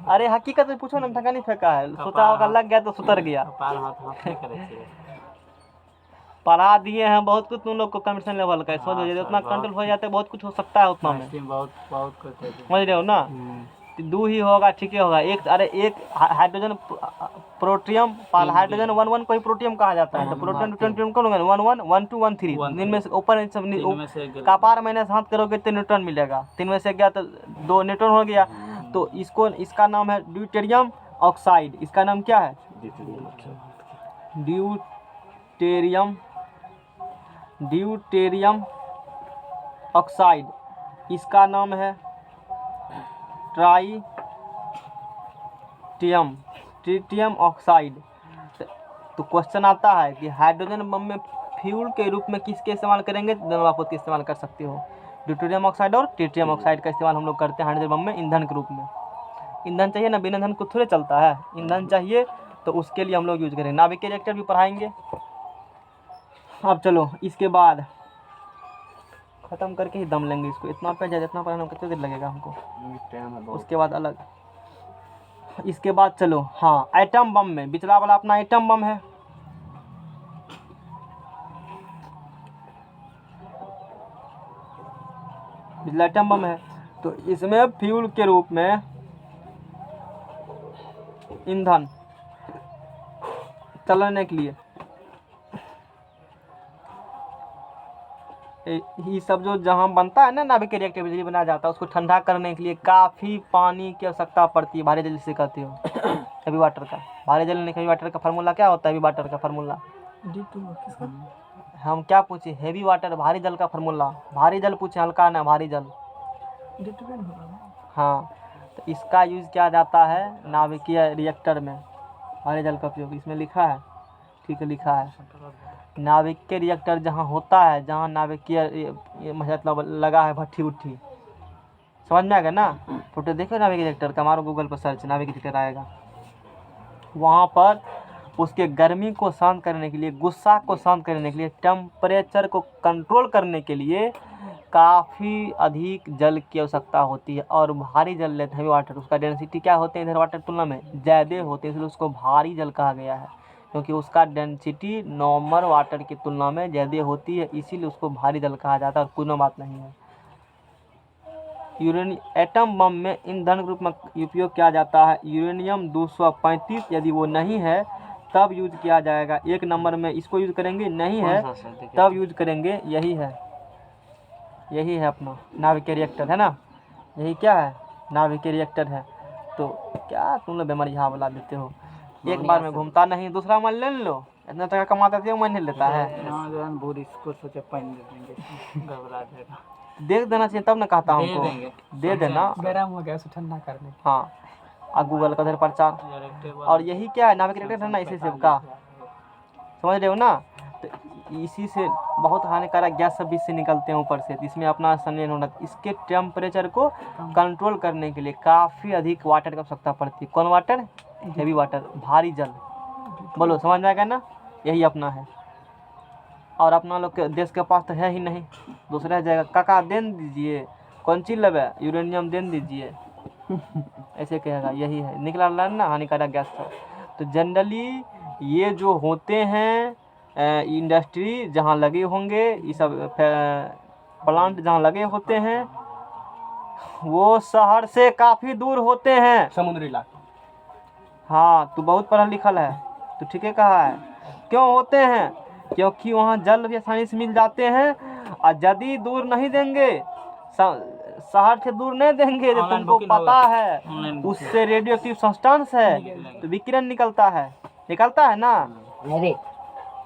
अरे हकीकत में पूछो ना, ठंगानी फेंका है, सोचा होगा लग गया तो सुतर गया। पढ़ा दिए हैं बहुत कुछ तुम लोग को, कंपटीशन लेवल का सोचो, यदि उतना कंट्रोल हो जाते बहुत कुछ हो सकता है उतना में, बहुत कुछ समझ रहे हो ना। 2 ही होगा, ठीक है होगा। एक अरे एक हाइड्रोजन प्रोटियम, हाइड्रोजन 1 को ही प्रोटियम कहा जाता है, तो प्रोटियम न्यूट्रॉन को 1 1 1 2 1 3, इनमें से ऊपर का पार माइनस हाथ करोगे तो न्यूट्रॉन मिलेगा, 3 में से गया तो 2 न्यूट्रॉन हो गया। तो इसको, इसका नाम है ड्यूटेरियम ऑक्साइड। इसका नाम क्या है? Deuterium oxide. इसका नाम है ट्रिटियम ऑक्साइड। तो क्वेश्चन आता है कि हाइड्रोजन बम में फ्यूल के रूप में किसके इस्तेमाल करेंगे? दोनों आप के इस्तेमाल कर सकते हो, ड्यूटेरियम ऑक्साइड और ट्रिटियम ऑक्साइड का इस्तेमाल हम लोग करते हैं हाइड्रोजन बम में ईंधन के रूप में। ईंधन चाहिए ना, बिना ईंधन को थोड़े चलता है, ईंधन चाहिए तो उसके लिए हम लोग यूज करेंगे। नाभिकीय रिएक्टर भी पढ़ाएंगे। अब चलो इसके बाद ख़त्म करके ही दम लेंगे इसको, इतना पे जाए इतना पढ़ाने में कितने देर लगेगा हमको, उसके बाद अलग। इसके बाद चलो, हाँ एटम बम में बिचला वाला अपना एटम बम है। बिचला एटम बम है, तो इसमें फ्यूल के रूप में ईंधन चलाने के लिए ये सब जो जहाँ बनता है ना, नाभिकीय रिएक्टर बिजली बनाया जाता है, उसको ठंडा करने के लिए काफ़ी पानी की आवश्यकता पड़ती है। भारी जल से कहते हो हैवी वाटर का, भारी जल नहीं, हैवी वाटर का फार्मूला क्या होता है? हैवी वाटर का फार्मूला D2 किसका? हम क्या पूछे? हैवी वाटर, भारी जल का फार्मूला। भारी जल पूछे, हल्का ना, भारी जल। D2 होगा। हाँ, तो इसका यूज़ किया जाता है नाभिकीय रिएक्टर में, भारी जल का उपयोग इसमें लिखा है, ठीक है लिखा है। नाभिकीय रिएक्टर जहाँ होता है, जहाँ नाभिकीय मतलब लगा है भट्ठी उट्ठी, समझ में आ गया ना। फोटो देखो नाभिकीय रिएक्टर का, मारो गूगल पर सर्च, नाभिकीय रिएक्टर आएगा। वहाँ पर उसके गर्मी को शांत करने के लिए, गुस्सा को शांत करने के लिए, टेम्परेचर को कंट्रोल करने के लिए काफ़ी अधिक जल की आवश्यकता होती है। और भारी जल लेते हैं वाटर, उसका डेंसिटी क्या होते हैं इधर वाटर तुलना में ज़्यादा होते हैं, इसलिए उसको भारी जल कहा गया है, क्योंकि उसका डेंसिटी नॉर्मल वाटर की तुलना में ज़्यादा होती है, इसीलिए उसको भारी जल कहा जाता है, और कोई बात नहीं है। एटम बम में ईंधन के रूप में उपयोग किया जाता है यूरेनियम 235। यदि वो नहीं है तब यूज किया जाएगा 1 नंबर में, इसको यूज करेंगे, नहीं है तब यूज करेंगे, यही है अपना नाभिकीय रिएक्टर है ना, यही क्या है? नाभिकीय रिएक्टर है। तो क्या तुम लोग बेमारी यहाँ बुला देते हो, एक बार में घूमता नहीं, दूसरा मन ले लो, इतना टका कमाता थे मन नहीं लेता है। इसको सोचे पानी दे देंगे, घबरा जाएगा। देख देना चाहिए, तब ना कहता हूँ हमको दे देना। गरम हो गया उसे ठंडा करने। हाँ, और गूगल का उधर प्रचार। और यही क्या है, नाभिक रिएक्टर है ना, इसी से का समझ रहे हो ना। तो इसी से बहुत हानिकारक गैस सब इससे निकलते हैं ऊपर से, तो इसमें अपना संलयन होना। इसके टेम्परेचर को कंट्रोल करने के लिए काफ़ी अधिक वाटर की आवश्यकता पड़ती है। कौन वाटर? हेवी वाटर, भारी जल। बोलो समझ में आ गया ना, यही अपना है। और अपना लोग के देश के पास तो है ही नहीं, दूसरा जाएगा। काका देन दीजिए, कौन चीज़ लगे, यूरेनियम देन दीजिए, ऐसे कहेगा। यही है, निकला ना हानिकारक गैस का। तो जनरली ये जो होते हैं इंडस्ट्री जहाँ लगे होंगे, ये सब प्लांट जहाँ लगे होते हैं, वो शहर से काफ़ी दूर होते हैं। समुद्री इलाके। हाँ, तू बहुत पढ़ा लिखल है, तो ठीक है कहा है। क्यों होते हैं? क्योंकि वहाँ जल भी आसानी से मिल जाते हैं। और यदि दूर नहीं देंगे, शहर से दूर नहीं देंगे, जो तुमको पता है उससे रेडियो एक्टिव सब्सटेंस है, तो विकिरण निकलता है ना, मेरे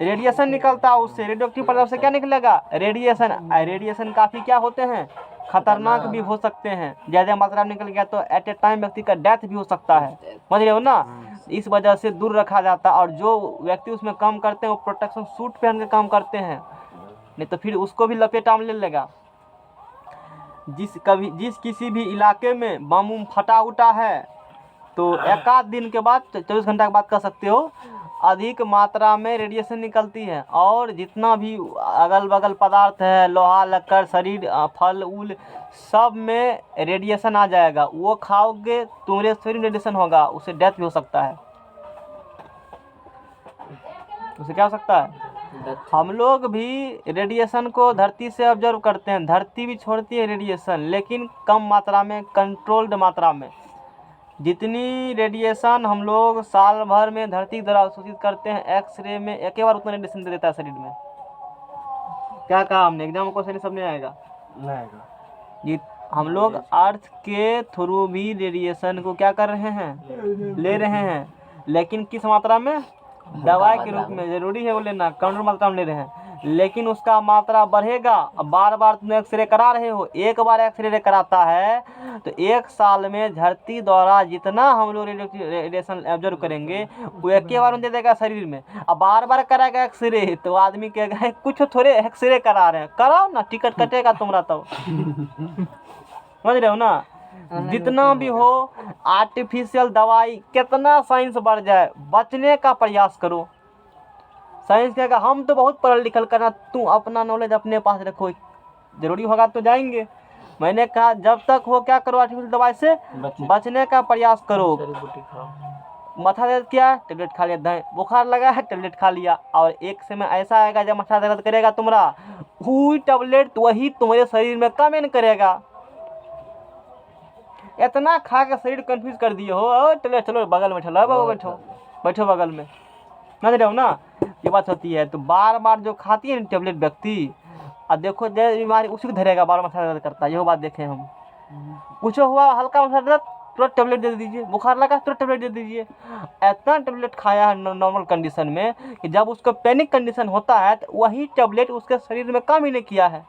रेडिएशन निकलता है उससे। रेडियो एक्टिव पदार्थ से क्या निकलेगा? रेडिएशन। रेडिएशन काफ़ी क्या होते हैं, खतरनाक भी हो सकते हैं। ज़्यादा मात्रा में निकल गया तो एट ए टाइम व्यक्ति का डेथ भी हो सकता है, समझ रहे हो ना। इस वजह से दूर रखा जाता है। और जो व्यक्ति उसमें काम करते हैं वो प्रोटेक्शन सूट पहन के काम करते हैं, नहीं तो फिर उसको भी लपेटा में ले लेगा। जिस किसी भी इलाके में बम उम फटा उटा है, तो एक आध दिन के बाद, 24 घंटा के बाद कह सकते हो, अधिक मात्रा में रेडिएशन निकलती है। और जितना भी अगल बगल पदार्थ है, लोहा लक्कड़, शरीर, फल उल, सब में रेडिएशन आ जाएगा। वो खाओगे तुम्हारे शरीर में रेडिएशन होगा, उससे डेथ भी हो सकता है। उससे क्या हो सकता है? हम लोग भी रेडिएशन को धरती से ऑब्जर्व करते हैं, धरती भी छोड़ती है रेडिएशन, लेकिन कम मात्रा में, कंट्रोल्ड मात्रा में। जितनी रेडिएशन हम लोग साल भर में धरती द्वारा अवशोषित करते हैं, एक्सरे में एक ही बार उतना रेडिएशन दे देता है शरीर में। क्या कहा हमने? एग्जाम को सही सब नहीं आएगा। ये हम लोग अर्थ के थ्रू भी रेडिएशन को क्या कर रहे हैं, ले रहे हैं, लेकिन किस मात्रा में? दवाई के रूप में। जरूरी है वो लेना, कंट्रोल मात्रा में ले रहे हैं, लेकिन उसका मात्रा बढ़ेगा। अब बार बार तुम एक्सरे करा रहे हो, एक बार एक्सरे कराता है तो एक साल में धरती द्वारा जितना हम लोग रेडिएशन ऑब्जर्व करेंगे वो एक ही बार में दे देगा शरीर में। अब बार बार कराएगा एक्सरे तो आदमी कहेगा कुछ थोड़े एक्सरे करा रहे हैं, कराओ ना, टिकट कटेगा तुम्हारा। तो समझ रहे हो ना। जितना भी हो आर्टिफिशियल दवाई, कितना साइंस बढ़ जाए, बचने का प्रयास करो। साइंस कहेगा हम तो बहुत पढ़ल लिखल करना, तू अपना नॉलेज अपने पास रखो, जरूरी होगा तो जाएंगे। मैंने कहा जब तक हो क्या करो, आर्टिफिशियल दवाई से बचने का प्रयास करो। माथा दर्द किया, टेबलेट खा लिया, बुखार लगा है, टेबलेट खा लिया। और एक समय ऐसा आएगा जब माथा दर्द करेगा तुम्हारा, वही टेबलेट वही तुम्हारे शरीर में काम नहीं करेगा। इतना खा के शरीर कंफ्यूज कर दिए हो, टेबलेट चलो बगल में ठहरो, बैठो बगल में, समझ रहे हो ना। ये बात होती है। तो बार बार जो खाती है टेबलेट व्यक्ति, और देखो जैसे बीमारी उसी को धरेगा, बार माथा दर्द करता है। यही बात देखें हम। कुछ हुआ हल्का माथा दर्द, तुरंत टेबलेट दे दीजिए, बुखार लगा तुरंत टेबलेट दे दीजिए। इतना टेबलेट खाया है नॉर्मल कंडीशन में कि जब उसको पैनिक कंडीशन होता है तो वही टेबलेट उसके शरीर में काम ही नहीं किया है,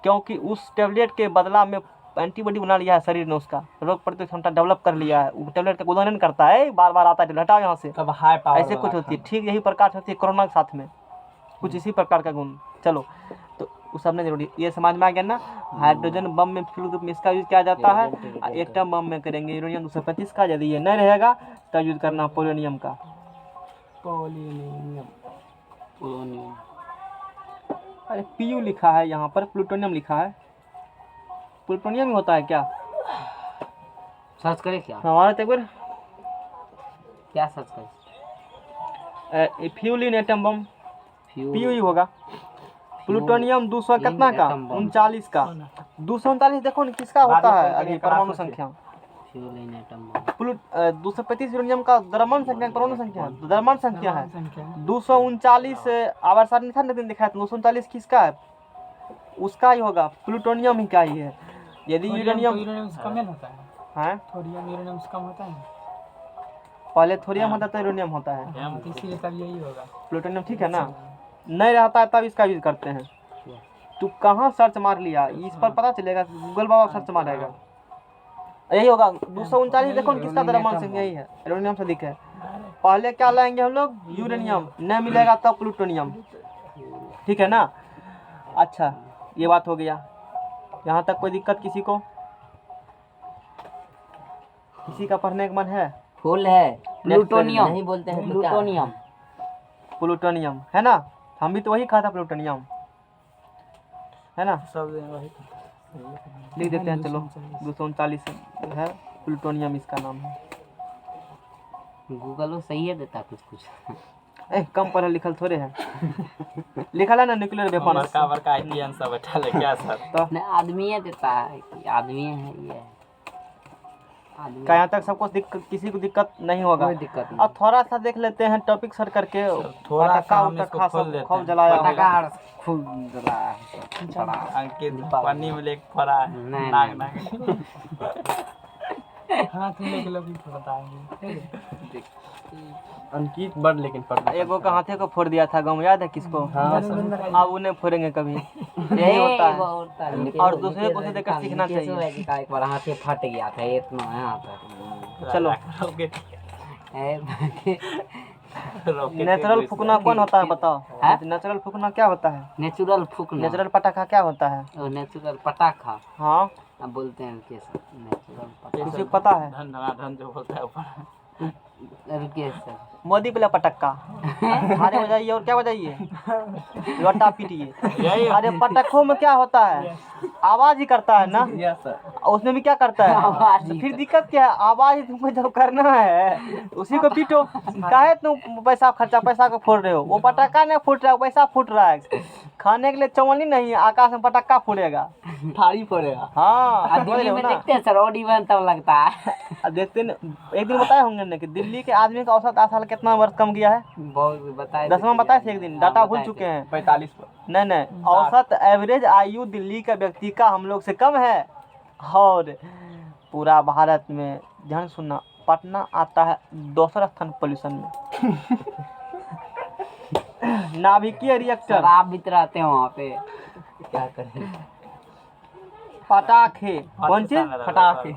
क्योंकि उस टेबलेट के बदला में एंटीबॉडी बना लिया है शरीर ने, उसका रोग प्रतिरोधक क्षमता डेवलप कर लिया है। वो टेबलेट का उदाहरण करता है, बार बार आता है, हटाओ यहाँ से, ऐसे कुछ होती है। ठीक यही प्रकार होती है कोरोना के साथ में, कुछ इसी प्रकार का गुण। चलो, तो उस सब में जरूरी ये समझ में आ गया ना। हाइड्रोजन बम में फ्यूल ग्रुप में इसका यूज किया जाता है, एटम बम में करेंगे यूरेनियम 235 का। यदि ये नहीं रहेगा तो यूज करना पोलोनियम का। अरे पीयू लिखा है यहाँ पर, प्लूटोनियम लिखा है। प्लूटोनियम ही होता है क्या? सर्च करें क्या? हमारा तो एक बार क्या सर्च करें? Fuel in atom bomb, fuel PU ही होगा। प्लूटोनियम 200 कितना का? 39 का। 239 देखो ना किसका होता है अभी परमाणु संख्या। Fuel in atom bomb 235 uranium का द्रव्यमान संख्या, परमाणु संख्या, द्रव्यमान संख्या है। 239 आवर्त निशा ने दिखाया था, 239 किसका है? उसका ही होगा, प्लूटोनियम ही का ही है। यदि यूरेनियम कम होता है, हाँ थोड़ियम यूरेनियम से कम होता है, पहले थोड़ियम होता था, यूरेनियम होता है, इसीलिए तब यही होगा। प्लूटोनियम ठीक है ना। नहीं रहता है तब इसका यूज करते हैं। तू कहाँ सर्च मार लिया, इस पर पता चलेगा, गूगल बाबा सर्च मारेगा। यही होगा 239 देखो ना किसका द्रव्यमान संख्या यही है, यूरेनियम से अधिक है। पहले क्या लाएंगे हम लोग, यूरेनियम, नहीं मिलेगा तब प्लूटोनियम, ठीक है ना। अच्छा ये बात हो गया, यहाँ तक कोई दिक्कत किसी को, किसी का पढ़ने का मन है? फुल है, प्लूटोनियम, नहीं बोलते हैं तो क्या? प्लूटोनियम, प्लूटोनियम है ना, हम भी तो वही कहा था प्लूटोनियम, है ना। सब वही लिख देते हैं, चलो 239 है, प्लूटोनियम इसका नाम है। गूगल वो सही है देता कुछ कुछ। कम पढ़ा लिखल थोड़े है। लिखल है ना न्यूक्लियर वेपन, बड़का बड़का आईटीएन सब बैठा ले क्या सर? तो नहीं आदमी है देता है कि आदमी है ये है। आदमी क्या यहाँ तक सबको किसी को दिक्कत नहीं होगा। कोई दिक्कत नहीं। अब थोड़ा सा देख लेते हैं टॉपिक सर करके, थोड़ा सा पटाखा हम इसको उटाखा खोल सब देते खूब हैं। जलाया होगा। पटाखा खूब जला है, छोड़ा। अंकित पानी में लेके फरा है, नहीं, नाक नहीं। नाक हाथ में लोग भी बताएंगे। अंकित बड़ लेकिन पढ़ना एगो का हाथे को फोड़ दिया था गाँव, याद है किसको? जन्मदिन अब उन्हें फोड़ेंगे कभी, यही होता है। और दूसरे को से देखकर सीखना चाहिए। एक बार हाथे फट गया था इतना यहाँ तक। चलो रॉकेट रॉकेट नेचुरल फूकना कौन होता है बताओ? हाँ? नेचुरल फूकना क्या होता है? नेचुरल फूकना, नेचुरल पटाखा क्या होता है? और नेचुरल पटाखा हाँ अब बोलते हैं कैसे नेचुरल पटाखा। किसी को पता है? धन धनाधन जो होता है ऊपर। रुकिए सर, मोदी बोला पटक्का, अरे बजाइए और क्या बजाइए, लोटा पीटिए। यही अरे पटखों में क्या होता है? आवाज ही करता है ना, यस सर। उसमें भी क्या करता है? आवाज तो ही फिर दिक्कत क्या है? आवाज ही तुमको जब करना है उसी को पीटो। काहे तुम पैसा खर्चा, पैसा को फोड़ रहे हो? वो पटाखा नहीं फूट रहा है, पैसा फूट रहा है। खाने के लिए चवन्नी नहीं, आकाश में पटाखा फूटेगा, थारी पड़ेगा। हाँ दिल्ली में देखते हैं सर ओड इवन तब लगता है। देखते न, एक दिन बताए होंगे ना कि दिल्ली के आदमी का औसत आयु कितना वर्ष कम गया है? बहुत बताए 10वां बताए थे एक दिन, डाटा भूल चुके हैं। 45 पर। नहीं औसत एवरेज आयु दिल्ली का व्यक्ति का हम लोग से कम है। और पूरा भारत में ध्यान सुनना, पटना आता है दूसरा स्थान पोल्यूशन में। नाभिकीय रिएक्टर, सर आप भी तो रहते हैं वहाँ पे। क्या करें? पटाखे, कौन चीज? पटाखे।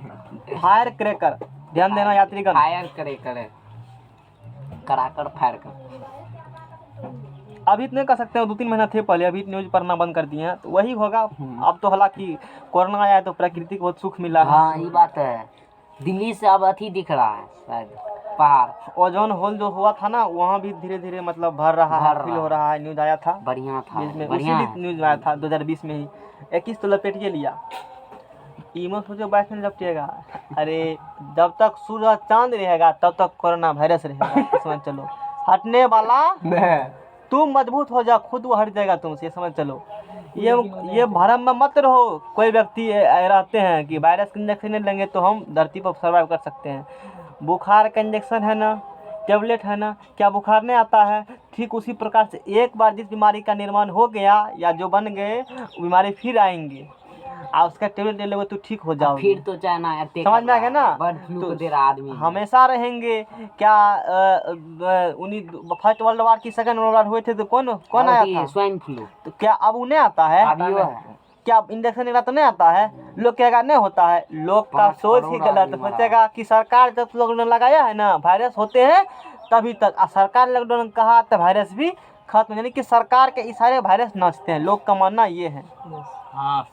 फायर क्रैकर, ध्यान देना यात्रीगण। फायर करे कराकर फायर कर। अभी तो नहीं कर सकते हो, 2-3 महीना थे पहले, अभी न्यूज पढ़ना बंद कर दिए हैं, तो वही होगा। अब तो हालांकि कोरोना आया है तो प्रकृति को बहुत सुख मिला है। हाँ ये बात है, दिल्ली से अब अथी दिख रहा है शायद पहाड़। ओजोन होल जो हुआ था ना, वहाँ भी धीरे धीरे मतलब भर रहा है, फील हो रहा है। न्यूज आया था बढ़िया था, जिसमें बढ़िया उसी है। न्यूज आया था 2020 में ही। 21 तो लपेटिए लिया, ईमो सोचो 22 में लपटेगा। अरे जब तक सूरज चांद रहेगा तब तक कोरोना वायरस रहेगा, समझ चलो। हटने वाला तुम मजबूत हो जाओ, खुद वो हट जाएगा तुमसे, समझ चलो। ये भरम में मत रहो। कोई व्यक्ति रहते हैं कि वायरस का इंजेक्शन नहीं लेंगे तो हम धरती पर सर्वाइव कर सकते हैं। बुखार का इंजेक्शन है ना, टेबलेट है ना, क्या बुखार नहीं आता है? ठीक उसी प्रकार से एक बार जिस बीमारी का निर्माण हो गया या जो बन गए, वो बीमारी फिर आएंगे और उसका टेबलेट ले लोगे तो ठीक हो जाओगे। फिर तो चाइना समझ में आ गया ना? बर्ड फ्लू तो को दे रहा आदमी हमेशा रहेंगे क्या? उन्हीं फर्स्ट वर्ल्ड वार की सेकंड वर्ल्ड वार हुए थे तो कौन आया था? स्वाइन फ्लू तो क्या अब उन्हें आता है? अभी वो है। क्या इंजेक्शन लेना तो नहीं आता है? लोग कहेगा नहीं होता है। लोग का 5 सोच ही करोड़ गलत आदमी मरा। सोचेगा कि सरकार जब लॉकडाउन लगाया है ना, वायरस होते हैं तभी तक, सरकार ने लॉकडाउन कहा तो वायरस भी खत्म, यानी कि सरकार के इशारे वायरस नाचते हैं। लोग का मानना ये है, हाँ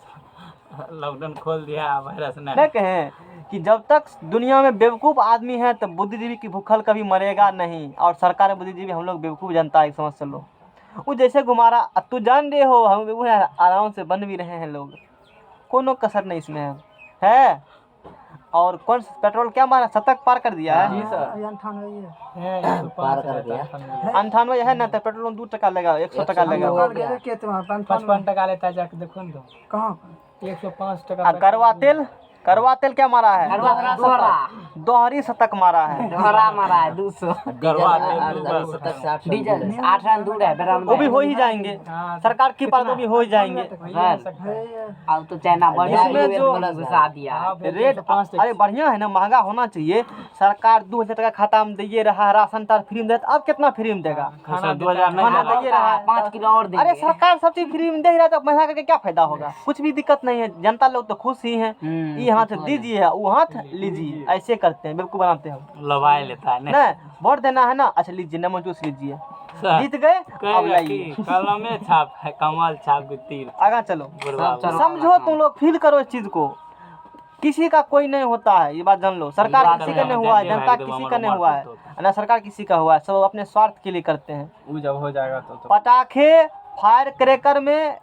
लॉकडाउन खोल दिया, वायरस ने। नहीं कहें कि जब तक दुनिया में बेवकूफ़ आदमी है तो बुद्धिजीवी की भूखल कभी मरेगा नहीं। और सरकार बुद्धिजीवी, हम लोग बेवकूफ़ जनता है, समझ चलो। वो जैसे घुमारा, अब तू जान रहे हो हम बेवकूफ़ हैं, आराम से बन भी रहे हैं लोग, कोनो कसर नहीं इसमें है। और कौन पेट्रोल क्या मारा, शतक पार कर दिया है। जी सर। 98 है। पार कर दिया। 98 है ना, तो पेट्रोल 2 टका लेगा, 100 टका लेगा। दुकान गए के तुम्हारा 55 टका लेता है, जाके देखो ना। कहाँ? 105 टका। करवा तेल क्या मारा है? दोहरा दोहरी शतक मारा है। दोहरा मारा है 200 गरवा डीजल 8 रन दूर है वो भी हो ही जाएंगे, सरकार की पास वो भी हो ही जाएंगे। अब तो चाइना इसमें जो घुसा दिया रेट, अरे बढ़िया है ना, महंगा होना चाहिए। सरकार 2000 टका खाता में दे रहा है, राशन कार्ड फ्री में देता, अब कितना फ्री में देगा? खाना 2000 खाना दे रहा है, 5 किलो और अरे देंगे। सरकार सब चीज फ्री में दे रहा है तो महंगा करके क्या फायदा होगा? कुछ भी दिक्कत नहीं है, जनता लोग तो खुश ही हैं। ये ये हाथ दीजिए, वो हाथ लीजिए, ऐसे करते हैं, बेवकूफ बनाते हैं हम। लवाए लेता है ना नहीं, वोट देना है ना, अच्छा लीजिए, नमक जूस लीजिए, सर, जीत गए, अब कहेगा लाइए, कि कलम में छाप है, कमाल छाप की तीर आगा चलो। बुरवा चलो। समझो तुम लोग, फील करो इस चीज को, किसी का कोई नहीं होता है, ये बात जान लो। सरकार बात किसी है, का नहीं हुआ है, जनता जनता एकदम किसी अमर का नहीं उमर हुआ है, होता ना सरकार किसी का हुआ है, सब अपने स्वार्थ के लिए करते हैं। वो जब हो जाएगा तो पटाखे फायर क्रैकर में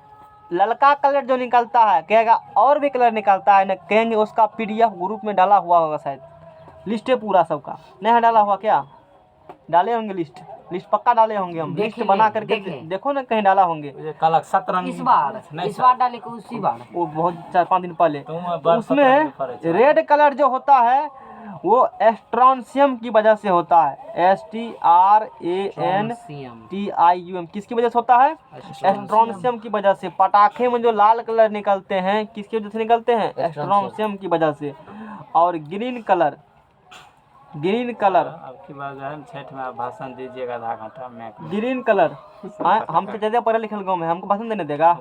ललका कलर जो निकलता है, कहेगा और भी कलर निकलता है ना, कहेंगे उसका पीडीएफ ग्रुप में डाला हुआ होगा शायद, लिस्ट है पूरा सबका, नहीं है डाला हुआ क्या? डाले होंगे लिस्ट पक्का डाले होंगे हम, लिस्ट देखे, बना करके देखे। देखो ना, कहीं डाला होंगे। ये कलक सतरंग इस बार डाले को उसी बार वो बहुत 4-5 दिन पहले। तुम तो बार उसमें 17 में फर्क है। रेड कलर जो होता है वो एस्ट्रॉन्शियम की वजह से होता है, STRANTIUM, किसकी वजह से होता है? एस्ट्रॉन्शियम की वजह से। पटाखे में जो लाल कलर निकलते हैं, किसकी वजह से निकलते हैं? एस्ट्रॉन्शियम की वजह से। और ग्रीन कलर अब की बात है, छठ में आप भाषण दीजिएगा आधा घंटा में ग्रीन कलर, हम तो ज़्यादा पढ़े लिखल गाँव में, हमको भाषण देने देगा?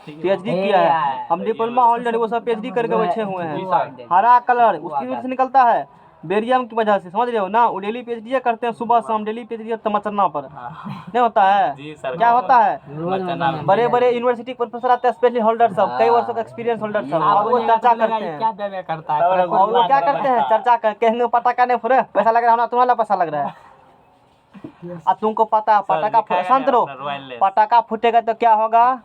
PhD किया है, हम डिप्लोमा होल्डर, वो सब PhD करके बैठे हुए हैं। हरा कलर उसकी वजह से निकलता है, बेरियम की वजह से, समझ रहे हो ना? वो डेली PhD करते हैं, सुबह शाम डेली PhD तमचरना पर नहीं होता है। जी सर, क्या होता है? मचना बड़े बड़े यूनिवर्सिटी प्रोफेसर आते हैं, स्पेशली होल्डर सब, कई वर्षों का एक्सपीरियंस होल्डर सब, और वो चर्चा करते हैं। क्या देवे करता है? और वो क्या करते हैं? चर्चा कर, कहेंगे पटाखा नहीं फुरे, पैसा लग रहा है ना, तुम्हारा पैसा लग रहा है। अब तुमको पता है पटाखा, शांत रहो, पटाखा फूटेगा तो क्या होगा?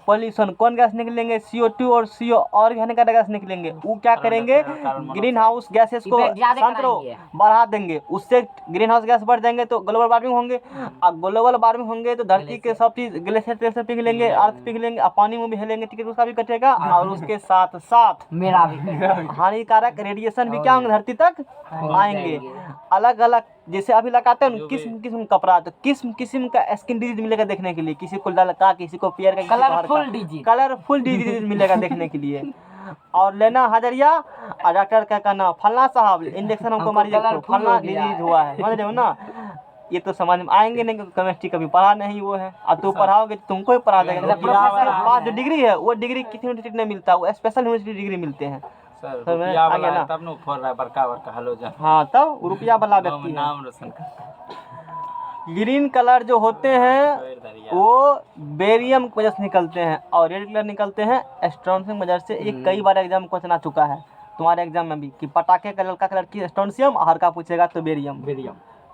पॉल्यूशन, कौन गैस निकलेंगे? CO2 और CO और हानिकारक गैस निकलेंगे। वो क्या करेंगे? ग्रीन हाउस गैसेस को, इफेक्ट ज्यादा शांत रहो, कराएंगे। बढ़ा देंगे, उससे ग्रीन हाउस गैस बढ़ जाएंगे तो ग्लोबल वार्मिंग होंगे, और ग्लोबल वार्मिंग होंगे तो धरती के सब चीज ग्लेशियर से पिघलेंगे, अर्थ पिघलेंगे, और पानी में भी हिलेंगे, टिकट उसका भी कटेगा, और उसके साथ साथ मेरा भी हानिकारक रेडिएशन भी क्या होंगे? धरती तक आएंगे। अलग अलग, जैसे अभी लगाते हैं किस्म किस्म कपड़ा, तो किस्म किस्म का स्किन डिजीज मिलेगा देखने के लिए, किसी को ललका, किसी को पियर का, कलरफुल डिजीज मिलेगा देखने के लिए। और लेना हजरिया, और डॉक्टर का कहना फलना साहब इंजेक्शन हमको मारिए, फलना डिजीज हुआ है, समझ रहे हो ना? ये तो समझ में आएंगे नहीं, क्योंकि केमिस्ट्री कभी पढ़ा नहीं वो है, और तू पढ़ाओगे तो तुमको ही पढ़ा देगा। पास जो डिग्री है वो डिग्री किसी यूनिवर्सिटी नहीं मिलता, वो स्पेशल यूनिवर्सिटी डिग्री मिलते हैं। सर, सर, मैं रुपया आ वाला गया ना। है, तब न फोड़ रहा है बड़का हलोजन। हाँ, तब रुपया वाला व्यक्ति है। नाम रोशन कर ग्रीन कलर जो होते हैं वो बेरियम की वजह से निकलते हैं, और रेड कलर निकलते हैं एस्ट्रॉन्शियम की वजह से। ये कई बार एग्जाम क्वेश्चन आ चुका है तुम्हारे एग्जाम में भी, कि पटाखे का ललका कलर की एस्ट्रॉन्शियम, हर का पूछेगा तो बेरियम।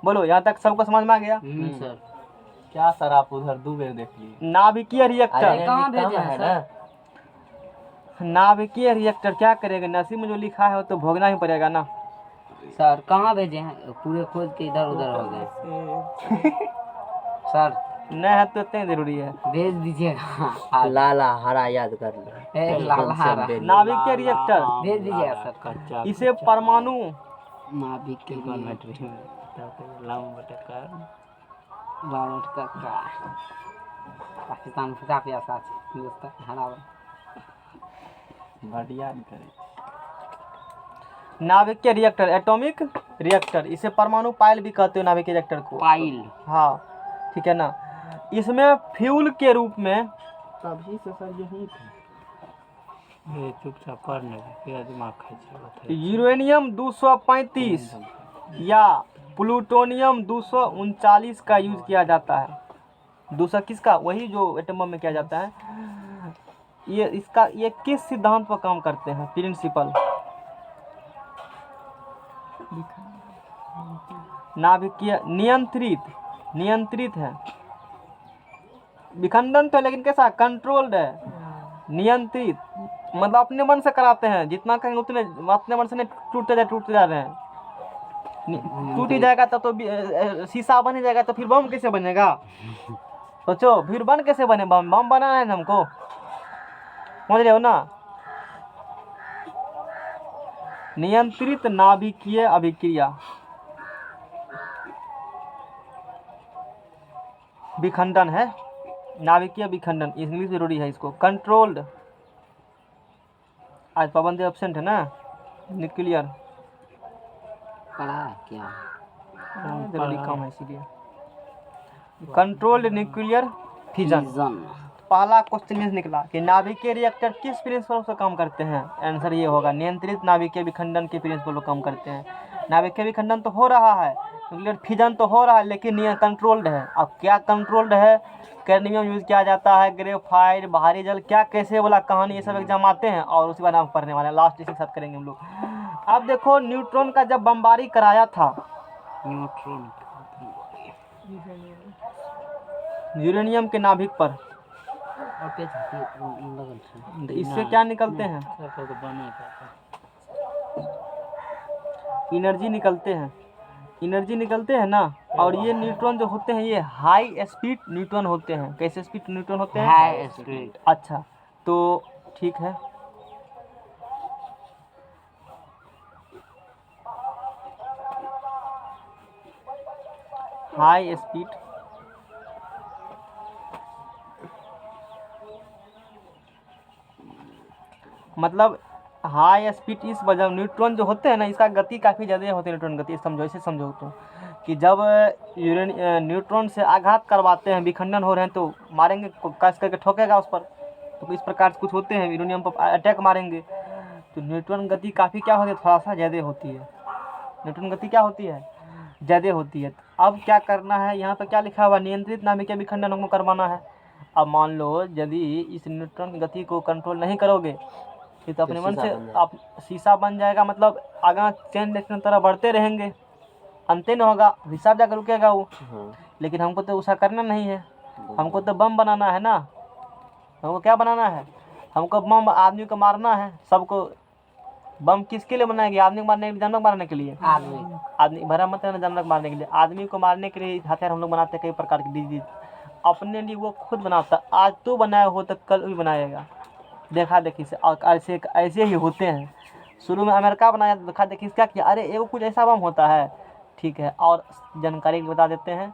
बोलो, यहाँ तक सबको समझ में आ गया? सर क्या सर, आप उधर 2 बेर देख लिए। नाभिकीय रिएक्टर, कहाँ भेजे हैं ना? नाभिकीय रिएक्टर क्या करेगा? नसीब में जो लिखा है वो तो भोगना ही पड़ेगा ना। सर? कहाँ भेजे हैं? पूरे खोज के इधर उधर हो गए सर। नहीं है तो इतने जरूरी है। भेज दीजिएगा। लाला हरा याद कर लो। एक लाल हरा नाभिकीय रिएक्टर, भेज दीजिएगा सर। कच्चा इसे परमाणु नाभिक के लिए बावट का पाकिस्तान फुटा पिया साथ हिंदुस्तान हरा बढ़िया करे। नाभिकीय रिएक्टर, एटॉमिक रिएक्टर, इसे परमाणु पाइल भी कहते हो नाभिकीय रिएक्टर को। पाइल, हाँ ठीक है ना। इसमें फ्यूल के रूप में तभी से सर यही ये चुपचाप पढ़ने के दिमाग खाई यूरेनियम 235 या प्लूटोनियम 239 का यूज किया जाता है। 200 किसका? वही जो एटम बम में किया जाता है। ये किस सिद्धांत पर काम करते हैं? प्रिंसिपल नाभिकीय नियंत्रित है। विखंडन तो है, लेकिन कैसा? कंट्रोल्ड है, नियंत्रित, मतलब अपने मन से कराते हैं, जितना कहेंगे उतने, अपने मन से नहीं टूटते जा रहे हैं। टूट ही जाएगा तब तो शीशा बन ही जाएगा, तो फिर बम कैसे बनेगा? सोचो, फिर बन कैसे बने? बम बनाना है हमको, समझ रहे हो ना? नियंत्रित नाभिकीय अभिक्रिया, विखंडन है, नाभिकीय विखंडन, इंग्लिश जरूरी है इसको। कंट्रोल्ड, आज पाबंदी एब्सेंट है ना। न्यूक्लियर पढ़ा क्या? जरूरी काम है इसीलिए। कंट्रोल्ड न्यूक्लियर फिजन, पहला क्वेश्चन ये निकला कि नाभिकीय रिएक्टर किस प्रिंसिपल से काम करते हैं। आंसर ये होगा नियंत्रित नाभिकीय विखंडन के प्रिंसिपल को काम करते हैं। नाभिकीय विखंडन तो हो रहा है, न्यूक्लियर फिजन तो हो रहा है, लेकिन ये कंट्रोल्ड है। अब क्या कंट्रोल्ड है? कैडमियम यूज किया जाता है, ग्रेफाइट, बाहरी जल, क्या कैसे बोला कहानी, ये सब एग्जाम आते हैं और उसी बारे में हम पढ़ने वाले हैं। लास्ट इसी के साथ करेंगे हम लोग। अब देखो न्यूट्रॉन का जब बमबारी कराया था, न्यूट्रॉन यूरेनियम के नाभिक पर, और पे लगन तो इससे क्या निकलते हैं? तो बने था एनर्जी निकलते हैं ना। और ये न्यूट्रॉन जो होते हैं ये हाई स्पीड न्यूट्रॉन होते हैं। कैसे स्पीड न्यूट्रॉन होते हैं? High speed. अच्छा, तो ठीक है। हाई स्पीड मतलब हाई स्पीड इस वजह, न्यूट्रॉन जो होते हैं ना इसका गति काफ़ी ज़्यादा होती है। न्यूट्रॉन गति समझो, इसे समझो तो कि जब न्यूट्रॉन से आघात करवाते हैं, विखंडन हो रहे हैं तो मारेंगे, कस करके ठोकेगा उस पर। तो इस प्रकार से कुछ होते हैं, यूरेनियम पर अटैक मारेंगे तो न्यूट्रॉन गति काफ़ी क्या होती है, थोड़ा सा ज़्यादा होती है। न्यूट्रॉन गति क्या होती है? ज़्यादा होती है। अब क्या करना है, यहाँ पर क्या लिखा हुआ? नियंत्रित नाभिकीय विखंडन हमको करवाना है। अब मान लो यदि इस न्यूट्रॉन की गति को कंट्रोल नहीं करोगे फिर तो अपने मन से आप शीशा बन जाएगा। मतलब आगे चेन रिएक्शन तरह बढ़ते रहेंगे, अंत नहीं होगा, हिसाब जाकर रुकेगा वो। लेकिन हमको तो ऐसा करना नहीं है, हमको तो बम बनाना है ना। हमको क्या बनाना है? हमको बम आदमी को मारना है, सबको। बम किसके लिए बनाएंगे? आदमी को मारने के लिए, जानवर को मारने के लिए? आदमी भरा मत है ना, जानवर को मारने के लिए। आदमी को मारने के लिए हथियार हम लोग बनाते हैं कई प्रकार के डिजीज। अपने लिए वो खुद बनाता। आज तू बनाया हो तो कल भी बनाएगा, देखा देखी से। और ऐसे ही होते हैं। शुरू में अमेरिका बनाया, देखा देखी से क्या किया, अरे एगो कुछ ऐसा बम होता है, ठीक है। और जानकारी बता देते हैं,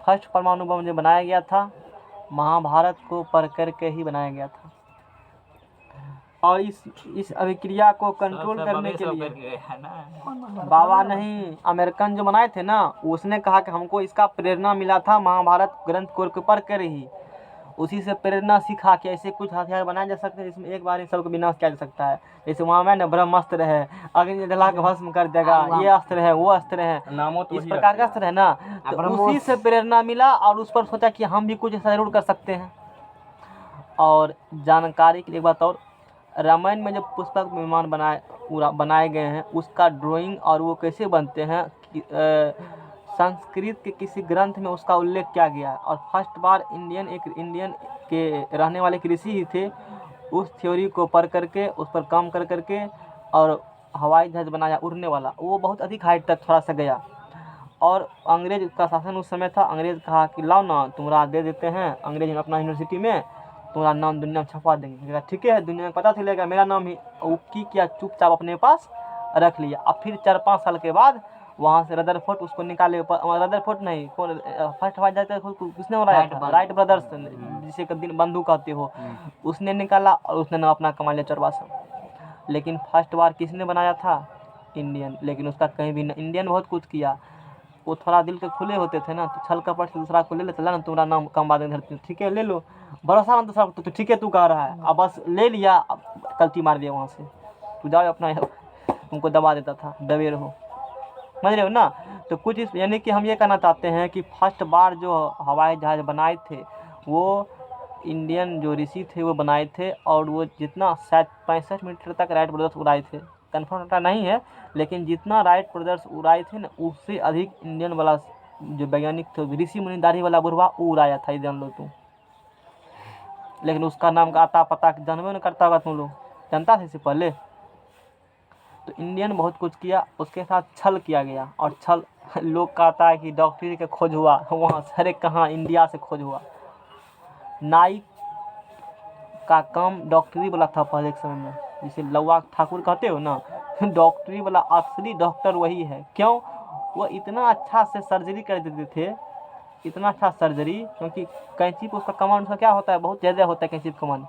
फर्स्ट परमाणु बम जो बनाया गया था महाभारत को पढ़ करके ही बनाया गया था। और इस अभिक्रिया को कंट्रोल करने के लिए बाबा नहीं, अमेरिकन जो बनाए थे ना, उसने कहा कि हमको इसका प्रेरणा मिला था महाभारत ग्रंथ को पढ़ कर ही। उसी से प्रेरणा सीखा कि ऐसे कुछ हथियार बनाए जा सकते हैं जिसमें एक बार ही सबको विनाश किया जा सकता है। जैसे वहाँ में न ब्रह्मास्त्र है, अग्नि जला के भस्म कर देगा, ये अस्त्र है, वो अस्त्र है, इस प्रकार का अस्त्र है ना। तो उसी से प्रेरणा मिला और उस पर सोचा कि हम भी कुछ ऐसा जरूर कर सकते हैं। और जानकारी के लिए एक बात और, रामायण में जो पुस्तक विमान बनाए गए हैं उसका ड्राइंग और वो कैसे बनते हैं, संस्कृत के किसी ग्रंथ में उसका उल्लेख किया गया है। और फर्स्ट बार इंडियन के रहने वाले ऋषि ही थे, उस थ्योरी को पढ़ करके उस पर काम कर करके और हवाई जहाज बनाया उड़ने वाला। वो बहुत अधिक हाइट तक थोड़ा सा गया। और अंग्रेज का शासन उस समय था। अंग्रेज कहा कि लाओ ना, तुम्हारा दे देते हैं। अंग्रेज ने अपना यूनिवर्सिटी में तुम्हारा नाम दुनिया में छपवा देंगे। ठीक है, दुनिया में पता चलेगा मेरा नाम ही। वो की किया, चुपचाप अपने पास रख लिया। अब फिर 4-5 साल के बाद वहाँ से रदरफोर्ड उसको निकाले। रदरफोर्ड नहीं, कौन फर्स्ट हवाई जहाज किसने उड़ाया था? राइट ब्रदर्स, जिसे दिन बंधु कहते हो, उसने निकाला और उसने नाम अपना कमा लिया 4 लेकिन फर्स्ट बार किसने बनाया था? इंडियन। लेकिन उसका कहीं भी इंडियन बहुत कुछ किया। वो थोड़ा दिल के खुले होते थे ना, तो छल कपट से दूसरा को ले लेते ना, तुम्हारा नाम कम बाद धरती, ठीक है ले लो, भरोसा मत सब तो ठीक है तू कह रहा है। अब बस ले लिया, गलती मार दिया वहाँ से, तू जाओ अपना। उनको दबा देता था, दबे रहो, समझ रहे हो ना। तो कुछ इस यानी कि हम ये कहना चाहते हैं कि फर्स्ट बार जो हवाई जहाज बनाए थे वो इंडियन जो ऋषि थे वो बनाए थे। और वो जितना शायद 65 मीटर तक राइट ब्रदर्स उड़ाए थे, कन्फर्म डाटा नहीं है, लेकिन जितना राइट ब्रदर्स उड़ाए थे ना उससे अधिक इंडियन वाला जो वैज्ञानिक थे, ऋषि मुनि दाढ़ी वाला बुढ़वा, वो उड़ाया था, जान लो तुम। लेकिन उसका नाम का आता पता जानबे नहीं करता होगा तुम लोग, जानता था इससे पहले। तो इंडियन बहुत कुछ किया, उसके साथ छल किया गया। और छल लोग कहता है कि डॉक्टरी का खोज हुआ वहाँ से, अरे कहाँ, इंडिया से खोज हुआ। नाई का काम डॉक्टरी वाला था पहले एक समय में, जिसे लौवा ठाकुर कहते हो ना, डॉक्टरी वाला असली डॉक्टर वही है। क्यों? वो इतना अच्छा से सर्जरी कर देते थे, इतना अच्छा सर्जरी, क्योंकि कैंची पर उसका कमांड उसका क्या होता है, बहुत ज़्यादा होता है कैंची पर कमांड।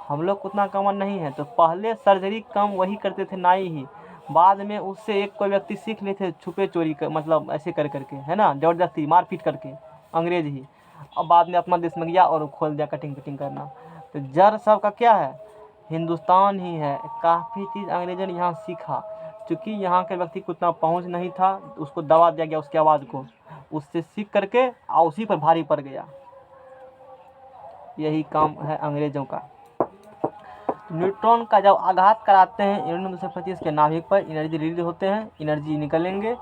हम लोग को उतना कमांड नहीं है, तो पहले सर्जरी कम वही करते थे, नाई ही। बाद में उससे एक कोई व्यक्ति सीख लेते छुपे चोरी कर, मतलब ऐसे कर करके, है ना, ज़बरदस्ती मारपीट करके, अंग्रेज ही। और बाद में अपना देश में गया और खोल दिया कटिंग कटिंग करना। तो जड़ सबका क्या है, हिंदुस्तान ही है। काफ़ी चीज़ अंग्रेजों ने यहाँ सीखा, क्योंकि यहाँ के व्यक्ति को उतना पहुँच नहीं था, उसको दबा दिया गया उसकी आवाज़ को, उससे सीख करके और उसी पर भारी पड़ गया। यही काम है अंग्रेज़ों का। न्यूट्रॉन का जब आघात कराते हैं यूरेनियम 225 के नाभिक पर, एनर्जी रिलीज होते हैं, एनर्जी निकलेंगे